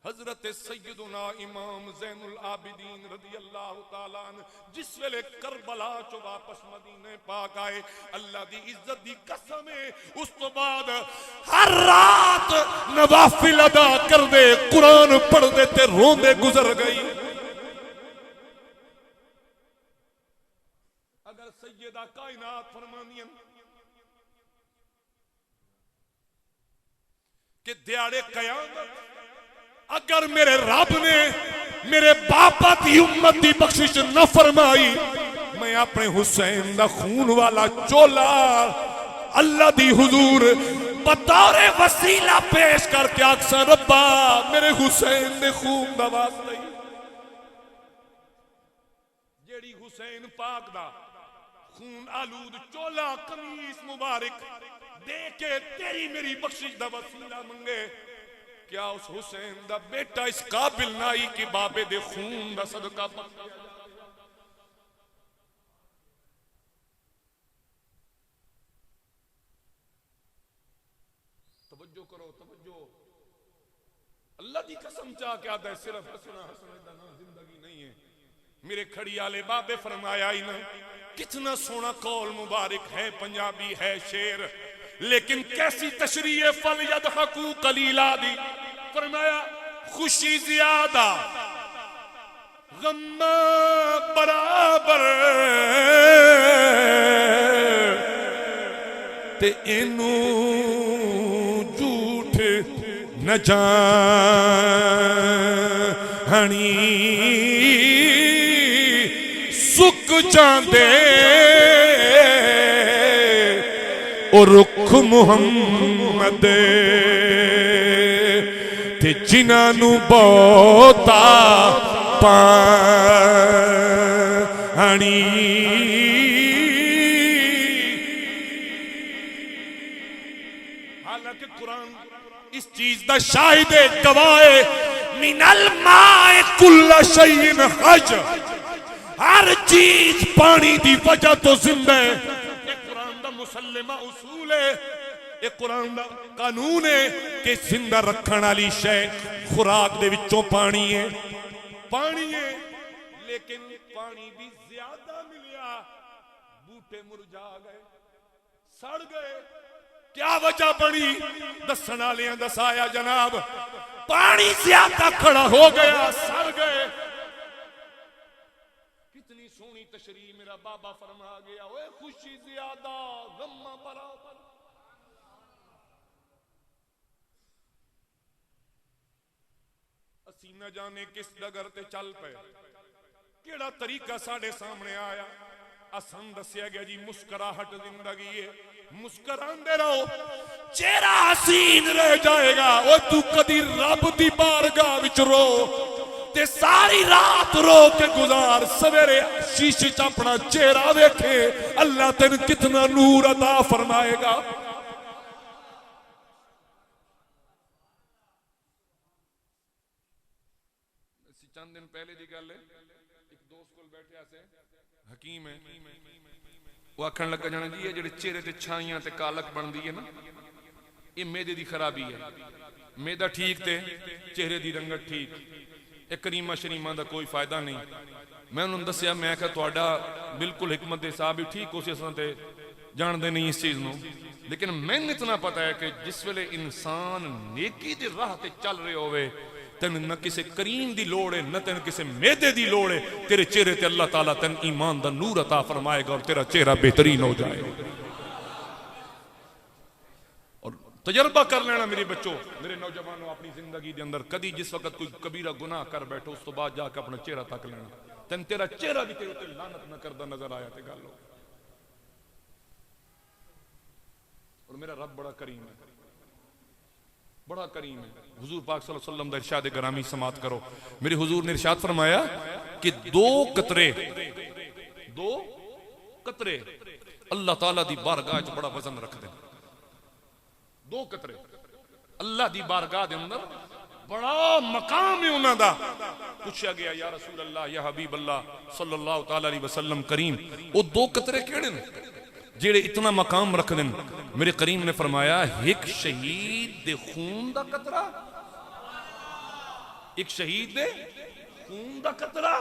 हजरत सैयदुना इमाम ज़ैनुल आबिदीन रदी अल्लाह ताला जिस वेले करबला चो वापस मदीने पाक आए, अल्लाह दी इज्जत दी कसम है उस तो बाद हर रात नवाफिल अदा कर दे, कुरान पढ़ दे ते रोंदे गुजर गई। अगर सैयदा कायनात फरमानियन कि दिहाड़े कयामत अगर मेरे रब ने मेरे बापा की उम्मत की बख्शिश न फरमाई, मैं अपने हुसैन दा खून वाला चोला अल्लाह दी हुजूर बतौर वसीला पेश करके आखसा रब्बा मेरे हुसैन दे खून दा वास्ता जेड़ी हुसैन पाक दा खून आलूद चोला कमीज मुबारक दे के तेरी मेरी बख्शिश दा वसीला मंगे, क्या उस हुसैन दा बेटा इस काबिल नाई कि बाबे दे खून दा सदका पक्का। तवज्जो करो तवज्जो, अल्लाह की कसम चाह के आता है सिर्फ हसना हसना ना जिंदगी नहीं है। मेरे खड़ी आले बाबे फरमाया ही ना, कितना सोना कौल मुबारक है, पंजाबी है शेर, लेकिन कैसी तशरीह फल यदहकू कलीला दी। फरमाया खुशी ज्यादा गम बराबर ते इनू झूठ न जानी सुक जांदे ओ रुख मुहम्मद ते जिन्हां बहुता पानी। हालांकि कुरान इस चीज का शाहिद है, गवाह है, मिनल माए कुल्ला शैइन हज, हर चीज पानी की वजह तो जिंदा है। कुरान का मुसल्लमा उसूल है, ये कुरान का कानून है कि जिंदा रखने वाली शय खुराक दे विचों पानी है, पानी है, लेकिन पानी भी ज्यादा मिलिया बूटे मुरझा गए सड़ गए। क्या वजह बनी दसन वाले दसाया जनाब, पानी ज्यादा खड़ा हो गया सड़ गए। कितनी सोहनी तशरीह मेरा बाबा फरमा गया, ओए खुशी ज्यादा गम्मा बराबर। असी न जाने किस डगर ते चल पे, केड़ा तरीका साडे सामने आया, असन दसिया गया जी मुस्कुराहट जिंदगी है। मुस्कुराते रहो, चेहरा हसीन रह जाएगा। ओ तू कदी रब दी बारगाह विच रो ते सारी रात रो के गुजार, सवेरे शीशे च अपना चेहरा वेखे, अल्लाह तेन कितना नूर अता फरमाएगा। चंद दिन पहले की गल है, एक दोस्त को बैठा से हकीम है, वो आखन लगा जाना जी ये जेडे चेहरे ते छाइयां ते कालक बनती है ना, ये मेदे की खराबी है। मेदा ठीक ते चेहरे की रंगत ठीक, एक करीमा शरीमा का कोई फायदा नहीं। मैं उन्होंने दसिया, मैं क्या तुहाडा बिल्कुल हिकमत के हिसाब भी ठीक हो, असां ते जानते नहीं इस चीज़ को, लेकिन मैंने इतना पता है कि जिस वेले इंसान नेकी की राह ते चल रहे होवे, तेन न किसी करीम की लोड़ है, न तेन किसी मेदे की लोड़ है। तेरे चेहरे ते अल्लाह ताला तेन ईमान का नूर अता फरमाएगा और तेरा चेहरा बेहतरीन हो जाएगा। और तजर्बा कर लेना मेरे बच्चों, मेरे नौजवानों, अपनी जिंदगी के अंदर कदी जिस वक्त कोई कबीरा गुनाह कर बैठो, उस तो बाद जाके अपना चेहरा तक लेना, तेन तेरा चेहरा भी तेरे उत्ते लानत न करदा नजर आया तो गल हो। और मेरा रब बड़ा करीम है, बड़ा करीम है। हुजूर पाक सल्लल्लाहु अलैहि वसल्लम दा इरशाद ग्रामी समात करो। मेरे हुजूर ने इरशाद फरमाया कि दो कतरे अल्लाह ताला दी बारगाह च बड़ा वजन रखते। दो कतरे अल्लाह दी बारगाह दे अंदर बड़ा मकाम है उन्हां दा। पूछा गया, या रसूल अल्लाह, या हबीब अल्लाह सल्लल्लाहु ताला अलैहि वसल्लम करीम, वो दो कतरे केड़े ने जेड़े इतना मकाम रख देन? मेरे करीम ने फरमाया, एक शहीद दे खून दा कतरा, एक शहीद दे खून दा कतरा,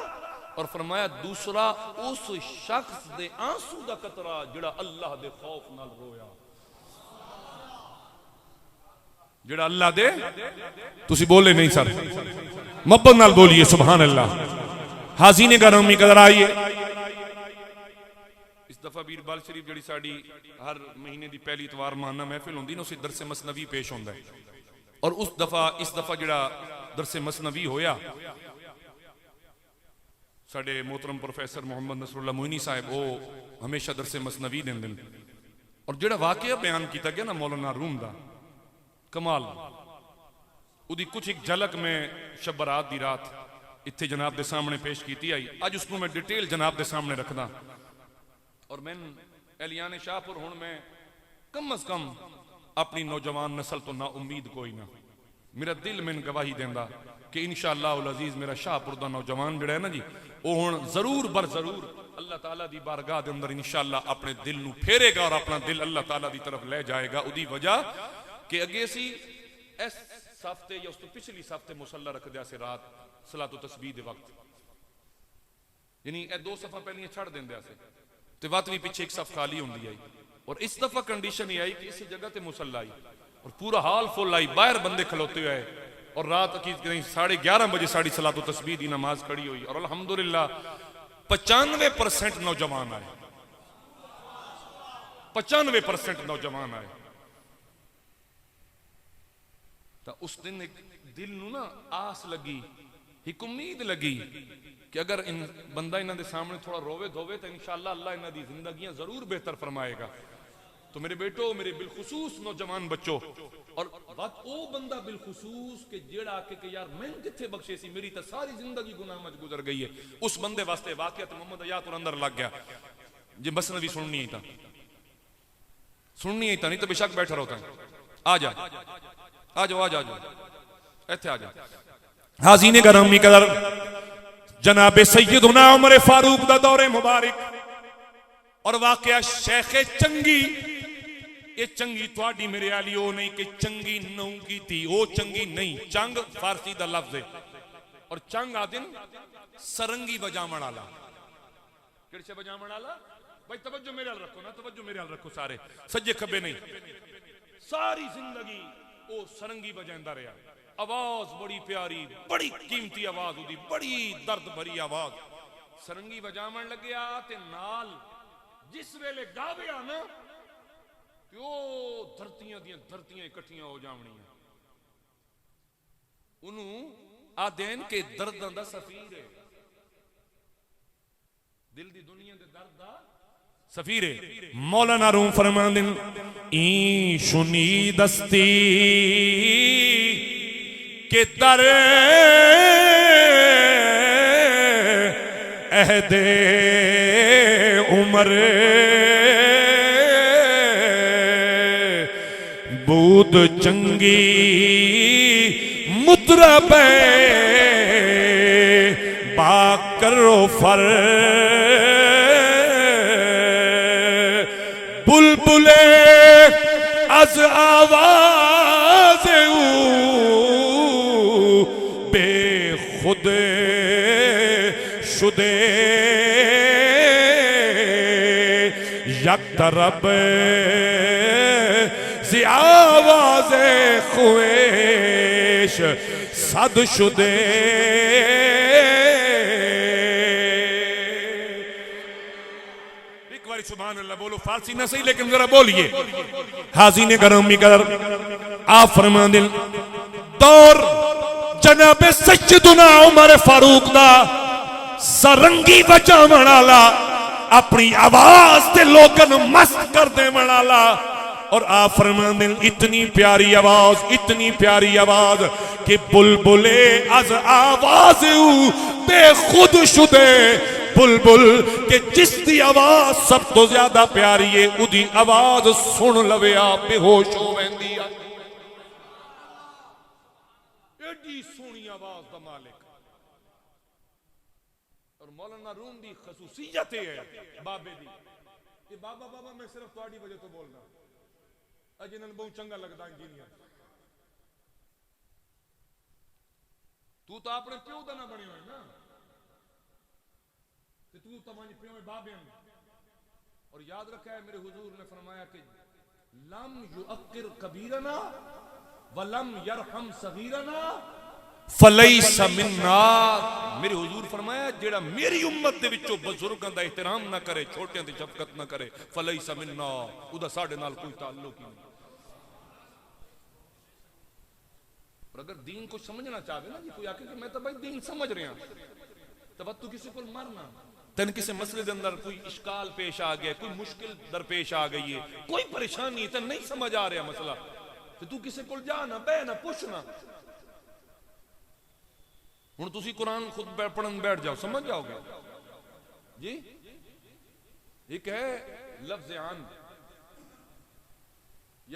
और फरमाया दूसरा उस शख्स दे आंसू दा कतरा जेड़ा अल्लाह दे खौफ नाल रोया। जेड़ा अल्लाह दे, तुसी बोले नहीं सर, मोहब्बत नाल बोलिए सुभान अल्लाह। हाज़ीने गरामी कदर आइए, इस दफा बीरबाल शरीफ जी साड़ी हर महीने की पहली इतवार माना महफिल होंदी ना, उस दरसे मसनवी पेश होंदा है। और इस दफा जिहड़ा दरसे मसनवी होया, साडे मोहतरम प्रोफेसर मोहम्मद नसरुल्लाह मोइनी साहब वो हमेशा दरसे मसनवी देंदे ने। और जिहड़ा वाकया बयान किया गया ना मौलाना रूम दा, कमाल, उदी कुछ एक झलक में शब बरात दी रात इत्थे जनाब दे सामने पेश की आई। अज उसको मैं डिटेल जनाब दे सामने रखदा। और मैं एलियाने शाहपुर हूं, मैं कम अज कम अपनी नौजवान नस्ल तो ना उम्मीद कोई ना, मेरा दिल मैंने गवाही देंदा कि इंशाअल्लाह अजीज मेरा शाहपुर दा नौजवान जिहड़ा है ना जी, वो हुण जरूर बर जरूर अल्लाह ताला दी बारगाह दे अंदर इंशाअल्लाह अपने दिल नूं फेरेगा और अपना दिल अल्लाह ताला दी तरफ ले जाएगा। उदी वजह कि अगे असी इस हफ्ते या उस तो पिछली हफ्ते मुसल्ला रखदे से रात सलातो तस्बीह दे वक्त, यानी ए दो सफा पहले छड़ देंदे से ते वत भी पीछे एक सफ खाली होंदी आई। और इस दफा कंडीशन ये आई कि इस जगह ते मुसल्ला आई और पूरा हाल फुल आई, बाहर बंदे खलोते हुए, और रात की 11:30 बजे साड़ी सलातो तस्बीह दी नमाज खड़ी हुई। और अल्हम्दुलिल्लाह 95% नौजवान आए, 95% नौजवान आए। तो उस दिन एक दिल नूं ना आस लगी, एक उम्मीद लगी कि अगर इन बंदा इन्हां दे सामने थोड़ा रोवे धोवे तो इंशाअल्लाह अल्लाह इन्हां दी जिंदगियां जरूर बेहतर फरमाएगा। तो मेरे बेटो, मेरे बिलखुसूस नौजवान बच्चों, और बात ओ बंदा बिलखुसूस के जेड़ा आके कि यार मैं किथे बख्शे सी, मेरी तो सारी जिंदगी गुनाह मच गुजर गई है, उस बंदे वास्ते वाकया मोहम्मद अयात और अंदर लग गया। जे मसनवी सुननी है सुननी ही नहीं तो बेशक बैठा रहता है। आ जा आ जाओ आ जाओ इत्थे आ जाओ। हाज़ीने गरामी कदर जनाबे सैयदुना उमर फारूक दा दौरे मुबारक और वाकया शेखे चंगी। ये चंगी थोड़ी मेरे आली ओ नहीं कि चंगी नौ की थी, वो चंगी नहीं। चंग फारसी दा लफ्ज है और चंग आदिन सरंगी बजावण वाला। किड़े बजावण वाला? भाई तवज्जो मेरे हाल रखो ना, तवज्जो मेरे हाल रखो सारे, सज्जे खब्बे नहीं। सारी जिंदगी वो सरंगी बजांदा रहा, आवाज बड़ी प्यारी, बड़ी कीमती आवाज होती, बड़ी दर्द भरी आवाज। सरंगी बजावण लग्या ते नाल जिस वेले गाविया ना तो धरतियां दियां धरतियां इकट्ठियां हो जावणियां। उन्हों आदेन के दर्दां दा सफीर है, दिल दी दुनिया दे दर्द दा सफीरे मौलाना रूम फरमांदिन ई शुनी दस्ती के दर अहदे उमर बूद चंगी मुतरब बाकरो फर बुलबुले अज आवाज बेखुद शुदे यक तरब ज़ी आवाज ख्वेश सद शुदे। सुभान अल्लाह बोलो, फारसी ना सही लेकिन जरा बोलिए। हाज़ीने गरामी कर आप फरमांदिन दौर जनाबे सैयदुना उमर फारूक दा सरंगी बचावन वाला अपनी आवाज से लोगन मस्त कर दे वाला। और आप फरमांदिन इतनी प्यारी आवाज कि बुलबुले अज आवाज बेखुद शुदे बुलबुल के जिसकी आवाज सब तो ज्यादा प्यारी है उदी आवाज सुन लवे आप बेहोश हो वेंदी है। एडी सोहनी आवाज दा मालिक और मौलाना रूम दी खसूसियत है बाबे दी कि बाबा मैं सिर्फ तुम्हारी वजह तो बोलना अज इन्हां नूं बहुत चंगा लगदा इंजीनियर तू तो अपने प्यो दा ना बने होए ना तू तमानी प्यो में बाबे और याद रखा है मेरे हुजूर ने फरमाया कि लम युअक्किर कबीरना वलम यरहम सगीरना फलैसा मिन्ना। मेरे हुजूर फरमाया जेड़ा मेरी उम्मत दे विचों बुजुर्गां दा एहतराम ना करे छोटियां दी शफकत ना करे फलैसा मिन्ना उदा साडे नाल कोई ताल्लुक ही नहीं। और अगर दीन को समझना चाहे ना जी कोई आके कि मैं तो भाई दीन समझ रहा तब तू किसी को मरना तेन किसी मसले के अंदर कोई इश्काल पेश आ गया कोई मुश्किल दरपेश आ गई है कोई परेशानी तेन नहीं समझ आ रहा मसला तो तू किसी को जा ना बह ना पूछना। हुण तुसी कुरान खुद पढ़न बैठ जाओ समझ जाओगे जी। एक है लफ्ज़ आन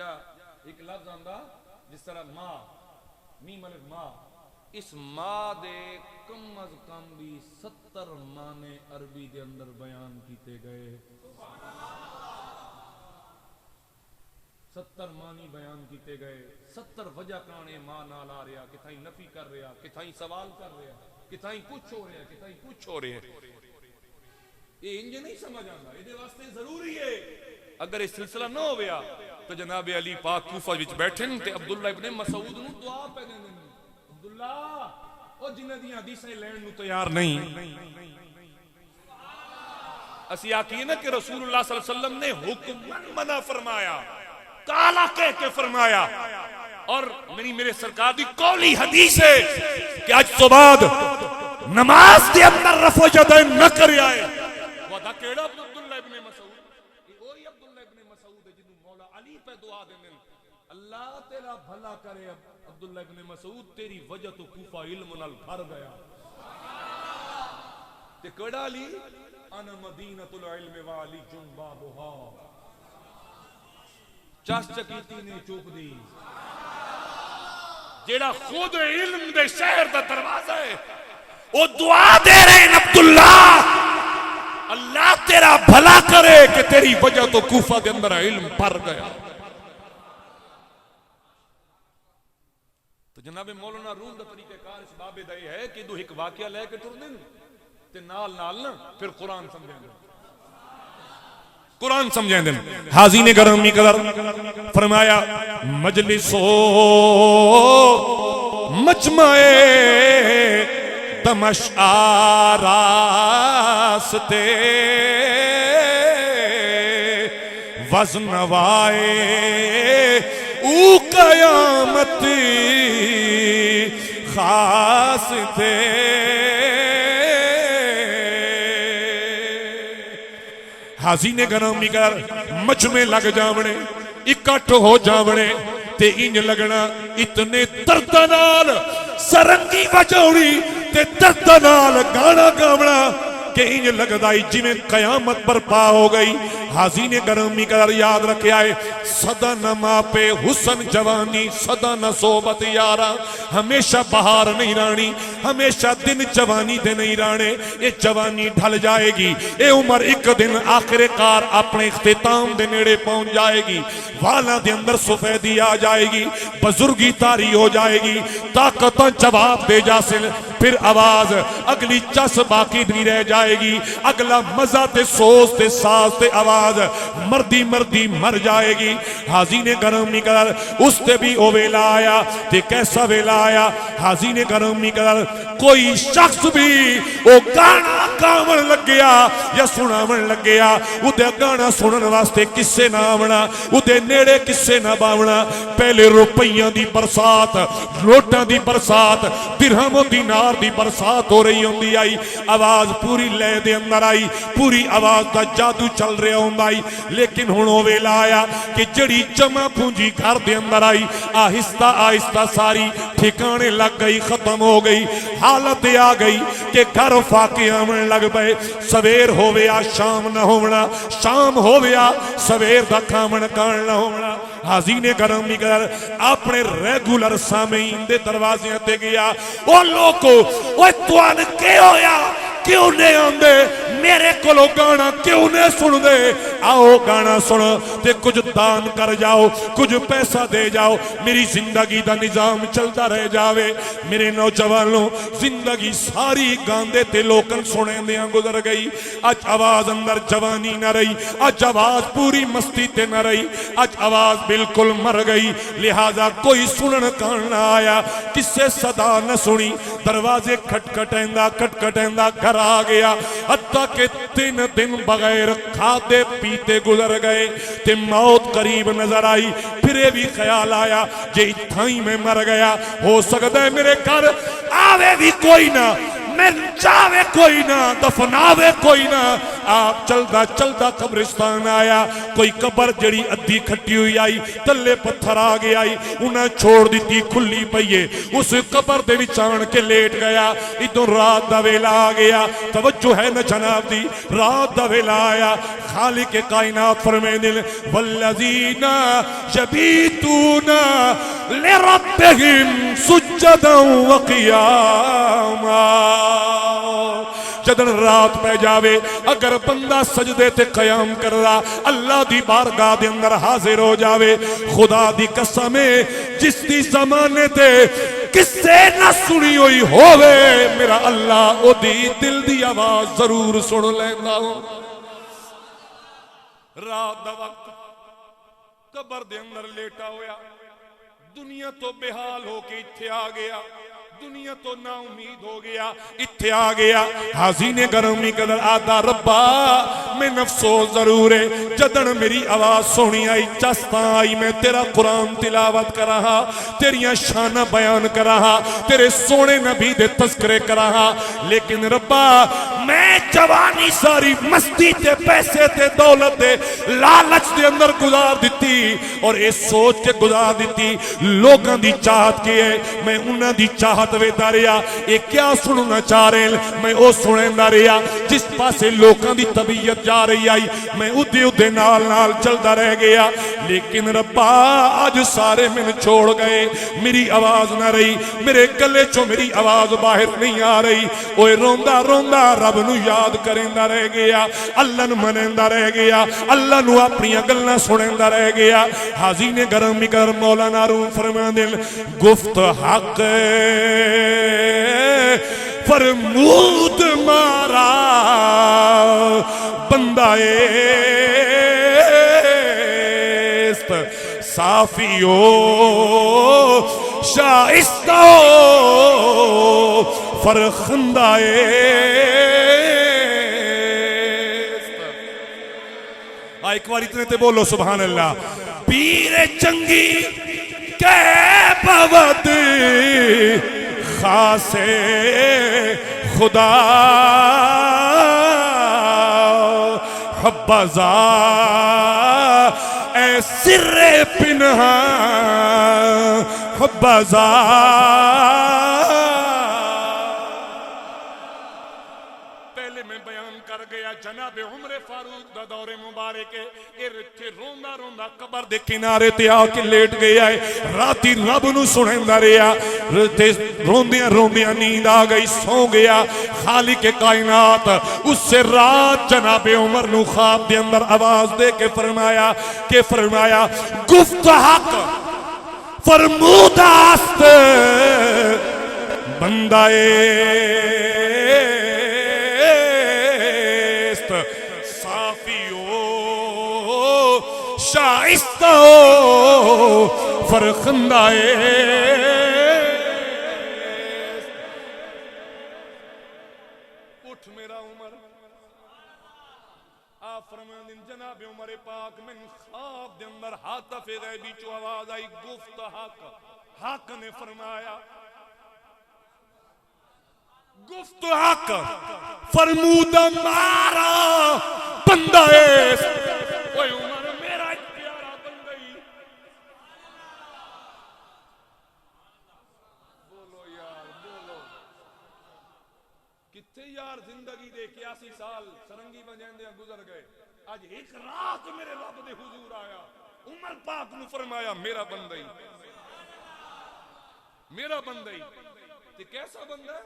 या एक लफ्ज़ आंदा जिस तरह माँ मीम अलिफ माँ इस माँ दे कम अज कम भी 70 माने अरबी दे अंदर बयान किए गए 70 मानी बयान किए गए 70 वजह काने मां नाल आ रहा कि थाई नफी कर रहा कि थाई सवाल कर रहा कि थाई कुछ हो रहा कि थाई कुछ हो रहा ये इंज नहीं समझ आता ये वास्ते जरूरी है अगर ये सिलसिला ना हो गया तो जनाब अली पाक कूफा विच बैठे ते अब्दुल्ला इब्ने मसूद नूं दुआ पै देंदे अब्दुल्ला ओ जिन्हां दी हदीसां लैण नूं तैयार नहीं असी आखिए ना कि रसूलुल्लाह सल्लल्लाहु अलैहि वसल्लम ने हुक्मन मना फरमाया काला कह के फरमाया और मेरे सरकार दी कौली हदीस है कि आज तो बाद नमाज के अंदर रफो यदैन न कर आए वादा केड़ा अब्दुल्ला इब्ने मसूद ये वही अब्दुल्ला इब्ने मसूद है जिन्हों मौला अली पे दुआ देंदे अल्लाह तेरा भला करे अब्दुल्ला इब्ने मसूद तेरी वजह तो कूफा इल्म नाल भर गया ते केड़ा अली अना मदीनतुल इल्म व अली जुम्बाबुहा चस चकीती ने चूक दी जेड़ा खुद इल्म दे शहर दा दरवाजा है वो दुआ दे रहे हैं अब्दुल्ला अल्लाह तेरा भला करे कि तेरी वजह तो कूफा के अंदर इल्म भर गया। तो जनाब मौलाना रूम दा तरीक़ेकार इस बाबे दा है कि दो एक वाकया लेके टुरदे ते नाल नाल ना फिर कुरान समझेंगे कुरान समझेंगे। हाजी ने गरमी कदर फरमाया मजलिसो मजमाए तमशारास्ते वज़नवाए ऊ कयामत खास थे हाजी ने गरामी कर मजमे लग जावने, इकट्ठ हो जावने ते इंज लगना इतने दर्द नाल सरंगी बजाउनी ते दर्द नाल गाना गावना कि इंज लगदा जिवें कयामत बर्पा हो गई। हाजी ने गरामी कर याद रखे आए, सदा न मापे हुसन जवानी, सदा न सोबत यारा, हमेशा बहार नहीं रानी, हमेशा दिन जवानी दे नहीं राने। ये जवानी ढल जाएगी, ये उम्र एक दिन आखिरकार अपने इख्तिताम दे नेड़े पहुंच जाएगी। वाला दे अंदर सफेदी आ जाएगी, बुजुर्गी तारी हो जाएगी, ताकत जवाब दे जासिल, फिर आवाज अगली चस बाकी नहीं रह जाएगी। अगला मजा ते सोच ते साज ते आवाज मरदी मरदी मर जाएगी। हाजी ने गरामी कर उसते भी ओ वेला आया ते कैसा वेला आया। हाजी ने गरामी कर कोई शख्स भी वो गाना गावन लग गया या सुनावन लग गया, उदे गाना सुनने वास्ते किसे ना आवना, उदे नेड़े किसे ना बावना। पहले रुपइयां दी बरसात, नोटां दी बरसात, दिरहम दिनार दी बरसात हो रही होंदी आई। आवाज पूरी लय दे अंदर आई, पूरी आवाज दा जादू चल रहा होंदा आई। लेकिन हुण ओ वेला आया कि जड़ी जमा पूंजी घर दे अंदर आई, आहिस्ता आहिस्ता सारी ठिकाने लग गई, खत्म हो गई। हालत आ गई कि घर फाके आवन लग पे। सवेर होवेया शाम न होवना, शाम होवेया सवेर दा खावन खाण न होवना। हाजी ने गरामी कर अपने रेगुलर सामीन दे दरवाजे ते गया, ओ लोको ओए तुहान के होया, क्यों नहीं आंदे मेरे कोलो गाना, क्यों नहीं सुनते? आओ गाना सुन ते कुछ दान कर जाओ, कुछ पैसा दे जाओ, मेरी जिंदगी का निजाम चलता रह जावे। मेरे नौजवानों जिंदगी सारी गांदे ते लोकन सुने दियां गुजर गई। अज आवाज अंदर जवानी न रही, अज आवाज पूरी मस्ती ते न रही, अज आवाज बिल्कुल मर गई। लिहाजा कोई सुनन कान ना आया, किसे सदा न सुनी। दरवाजे खटखटेंदा खटखटेंदा घर आ गया। हत्ता के 3 दिन बगैर खाते पीते गुजर गए ते मौत करीब नजर आई। फिर भी ख्याल आया जे इत्थां ही मैं मर गया, हो सकता है मेरे घर आवे भी कोई ना, मैं जावे कोई ना, दफनावे कोई ना। आप चलता चलता कब्रिस्तान आया, कोई कबर जड़ी अद्धी खट्टी हुई आई, तले पत्थर आ गया, उन्हें छोड़ दी खुली पईए, उस कबर दे विच आण के लेट गया। इधरों रात दा वेला आ गया, तवज्जो है न जनाब दी, रात दा वेला आया। खालिक के कायनात फरमांदे ने वल्लज़ीना यबीतूना लिरब्बिहिम सुज्जदन व क़ियामा। जदन रात पै जावे, अगर बंदा सजदे ते कयाम कर रहा, अल्लाह दी बारगाह दे अंदर हाजिर हो जावे, खुदा दी कसम जिस दी ज़माने ते किसे ना सुनी हुई होवे, मेरा अल्लाह ओदी दिल दी आवाज जरूर सुन लैंदा। रात दा वक्त कबर दे अंदर लेटा होया, दुनिया तो बेहाल होके इत्थे आ गया, दुनिया तो ना उम्मीद हो गया, इत्थे आ गया। हाजी ने गरामी कदर आदा रब्बा मैं अफसोस जरूर है, जदन मेरी आवाज सुनी आई, चस्ता आई, मैं तेरा कुरान तिलावत करा, तेरिया शाना बयान करा, तेरे सोने नबी दे तस्करे करा, लेकिन रब्बा मैं जवानी सारी मस्ती ते पैसे ते दौलत दे लालच दे अंदर गुजार दिती, और ये सोच के गुजार दिती लोगों की चाहत की है, मैं उन्हों की चाहत वेदा रहा। ये क्या सुनना चाह रहे, मैं वो सुनता रहा, जिस पासे लोगों की तबीयत जा रही आई, मैं उदे उदे नाल नाल चलता रह गया। लेकिन रब्बा आज सारे मैंने छोड़ गए, मेरी आवाज ना रही, मेरे गले चो मेरी आवाज बाहर नहीं आ रही। ओए रोंदा रोंदा रब नू याद करेंदा रह गया, अल्लाह नू मनेंदा रह गया, अल्लाह नू अपनियां गल्लां सुनेंदा रह गया। हाजी ने गरम कर मौलाना रूम फरमांदे गुफ्त हक फरमूद मारा बंदा साफियो शाइस्ता फरखंदाए। एक बार इतने ते बोलो सुभान अल्लाह। पीर चंगी के पवद खासे खुदा हब्बज़ा ए सिर्रे पिन्हा हब्बज़ा। पहले मैं बयान कर गया जनाब उमर फारूक दा दौरे मुबारक इत्थे रोंदा रोंदा कबर दे किनारे ते आके लेट गया है। राती रब नू सुनेंदा रहा ते रोंदियां रोंदियां नींद आ गई, सो गया। खालिक कायनात उससे रात जनाब उमर नू ख्वाब दे अंदर आवाज दे के फरमाया गुफ्त हक फरमूदास्त बंदाए शाइस्ता फरखंदाए। उठ मेरा उमर आप फरमांदे जनाब उमर पाक मैनू ख्वाब दे अंदर हातफ गैबी चो आवाज आई गुफ्त हक ने फरमाया गुफ्त हक फरमूदा मारा बंदा ओए उमर मेरा एक प्यारा बंदा ही। बोलो यार बोलो किथे यार जिंदगी दे 81 साल सरंगी बजांदे गुजर गए। आज एक रात मेरे रब दे हुजूर आया उमर पाक नू फरमाया मेरा बंदा ही ते कैसा बंदा है।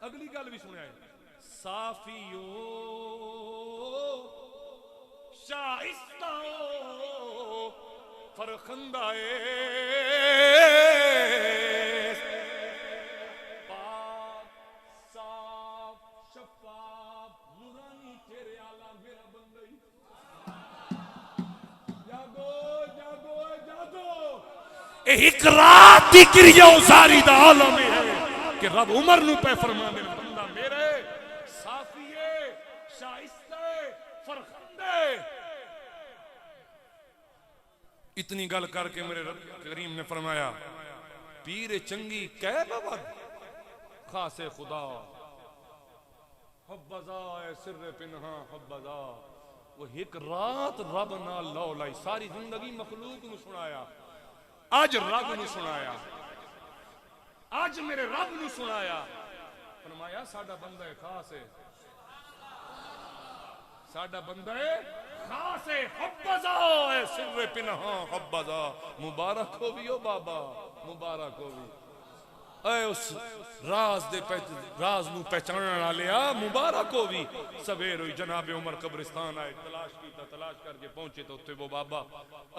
अगली गल भी सुनिया साफियो शाइस्ता फरखंदाए पाक साफ शफाफ नूरानी चेहरे आला मेरा बंदा ही। जागो जागो जागो एक रात की क्रिया सारी दा आलम है कि रब उमर नू पे फरमांदे बंदा मेरे साफिए शाइस्ते फरखंदे। इतनी गल करके मेरे रब करीम ने फरमाया पीर चंगी कह बाबा खासे खुदा हब्बज़ा सिर्रे पिन्हा हब्बज़ा। वो एक रात रब नाल लौ लाई सारी जिंदगी मखलूक नू सुनाया आज रब नू सुनाया आज मेरे रब नू सुनाया। फरमाया साडा बंदा है खास है साडा बंदा है खास है हब्बज़ा सिर्रे पिन्हा हब्बज़ा। मुबारक हो भी ओ बाबा मुबारक हो भी ऐ उस राज दे राज नू पहचानने वाले आ मुबारक हो भी। सवेर हुई जनाब उमर कब्रिस्तान आए तलाश कीता तलाश करके पहुंचे तो उत्थे वो बाबा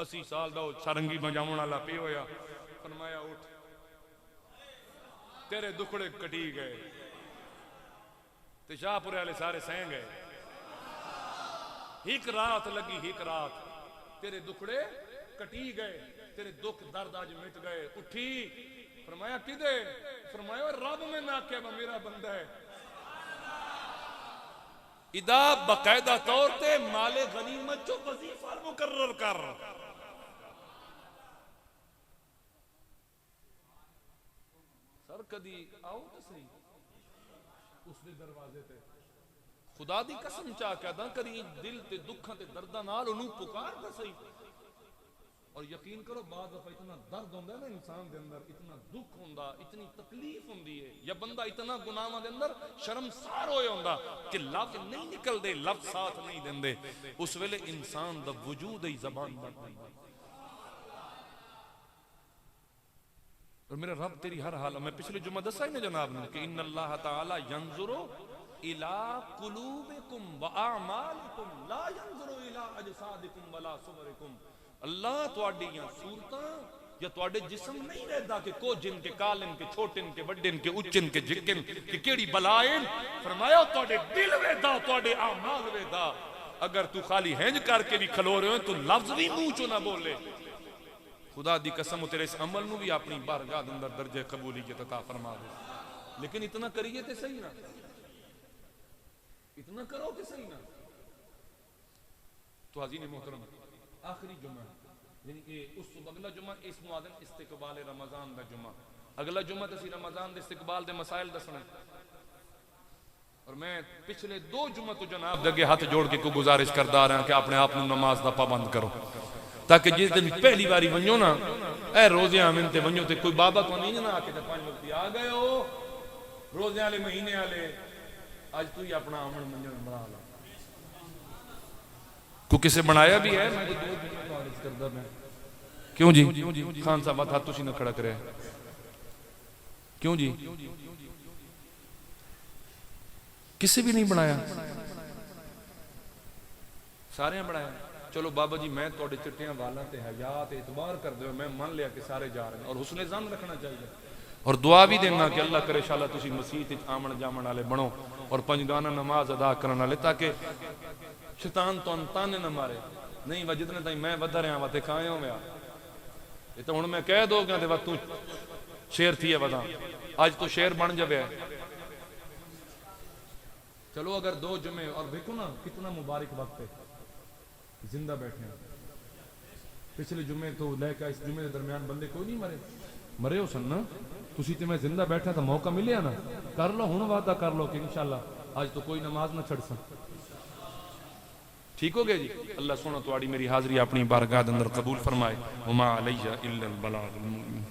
80 साल दा सरंगी बजाउण वाला पे होया। फरमाया उठ तेरे दुखड़े कटी गए ते शाहपुरे वाले सारे सह गए। एक रात लगी एक रात तेरे दुखड़े कटी गए तेरे दुख दर्द आज मिट गए। उठी फरमाया किदे फरमाया रब में ना क्या मेरा बंदा है। इदा बकायदा तौर ते माले गनीमत चो वजीफा मुकर्रर कर सर कदी आओ तो सही उसके दरवाजे ते खुदा दी कसम चा के अदा करी दिल ते दुखां ते दर्दां नाल ओनू पुकार दा सही। और यकीन करो बाद दफा इतना दर्द होंदा है ना इंसान दे अंदर इतना दुख होंदा इतनी तकलीफ होंदी है या बंदा इतना गुनाहां दे अंदर शर्मसार होया होंदा कि लफ्ज नहीं निकलदे लफ्ज साथ नहीं देंदे उस वेले इंसान दा वजूद ही ज़बान बन जांदा। और मेरा रब तेरी हर हाल मैं पिछले जुम्मा दसा ही ना जनाब ने कि इन्नल्लाह ताला यंजुरु इला कुलूबिकुम व आमालिकुम ला यंजुरु इला अजसादिकुम वला सुवरिकुम। अल्लाह तुहाडियां सूरतां या तुहाडे जिस्म नहीं रहदा कि को जिन के कालिन के छोटिन के वड्डिन के उच्चिन के जिक्किन कि केड़ी बलाएन। फरमाया तुहाडे दिल वेदा तुहाडे आमाल वेदा। अगर तू खाली हैंज करके भी खलो रहे हो तू लफ्ज भी मुंह चो ना बोले खुदा दी कसम तेरे इस अमल नू भी अपनी बारगाह दे अंदर दर्जे कबूलियत अता फरमा दे। लेकिन इतना करिए ते सही ना इतना करो कि सही ना। तो हाज़रीन मोहतरम आखिरी जुम्मा यानी कि उस अगला जुम्मा इस मुआदन इस्तिकबाल रमजान दा जुम्मा अगला जुम्मा तसी रमजान दे इस्तिकबाल दे मसाइल दसना और मैं पिछले 2 जुम्मे तो जनाब दे हाथ जोड़ के कोई गुजारिश करदा रहा कि अपने आप नमाज का पाबंद करो, ताकि जिस दिन पहली बारी वनो ना ए रोजे आमिन ते वनो ते कोई बाबा को नहीं ना आके 5 वक्त आ गए हो रोजे वाले महीने वाले, आज तू ही अपना आमन मंजन बना ला। को किसे बनाया भी है, मैं तो 2 जुम्मे तो अर्ज करदा मैं क्यों जी खान साहब हाथ तुसी ना खड़ा करे क्यों जी, किसी भी नहीं बनाया, सारे बनाया। चलो बाबा जी मैं थोड़े चिट्टियां वाला ते हयात एतबार कर दो, मैं मान लिया कि सारे जा रहे हैं और हुस्ने ज़न रखना चाहिए और दुआ भी देना कि अल्लाह करे शाला तुसी मसीत आमन जामन वाले बनो और 5 गाना नमाज अदा करने वाले, ताकि शैतान तो ताने न मारे। नहीं वा जितने ताई मैं वधा रहा वा ते खायो मैं ये तो हुण मैं कह दोगा ते तू शेर थी है वधा, आज तो शेर बन जावे। चलो अगर 2 जुमे और देखो ना कितना मुबारक वक्त है, जिंदा बैठे हैं। पिछले जुमे तो लेकर इस जुमे के दरमियान बंदे कोई नहीं मरे हो सन ना, तुसी ते मैं जिंदा बैठा तो मौका मिले ना, कर लो हुण वादा कर लो कि इंशाअल्लाह आज तो कोई नमाज ना छड़ सन। ठीक हो गया जी। अल्लाह सोना तुहाड़ी मेरी हाजरी अपनी बारगाह अंदर कबूल फरमाए। वमा अलैया इल्लल बलागुल मुबीन।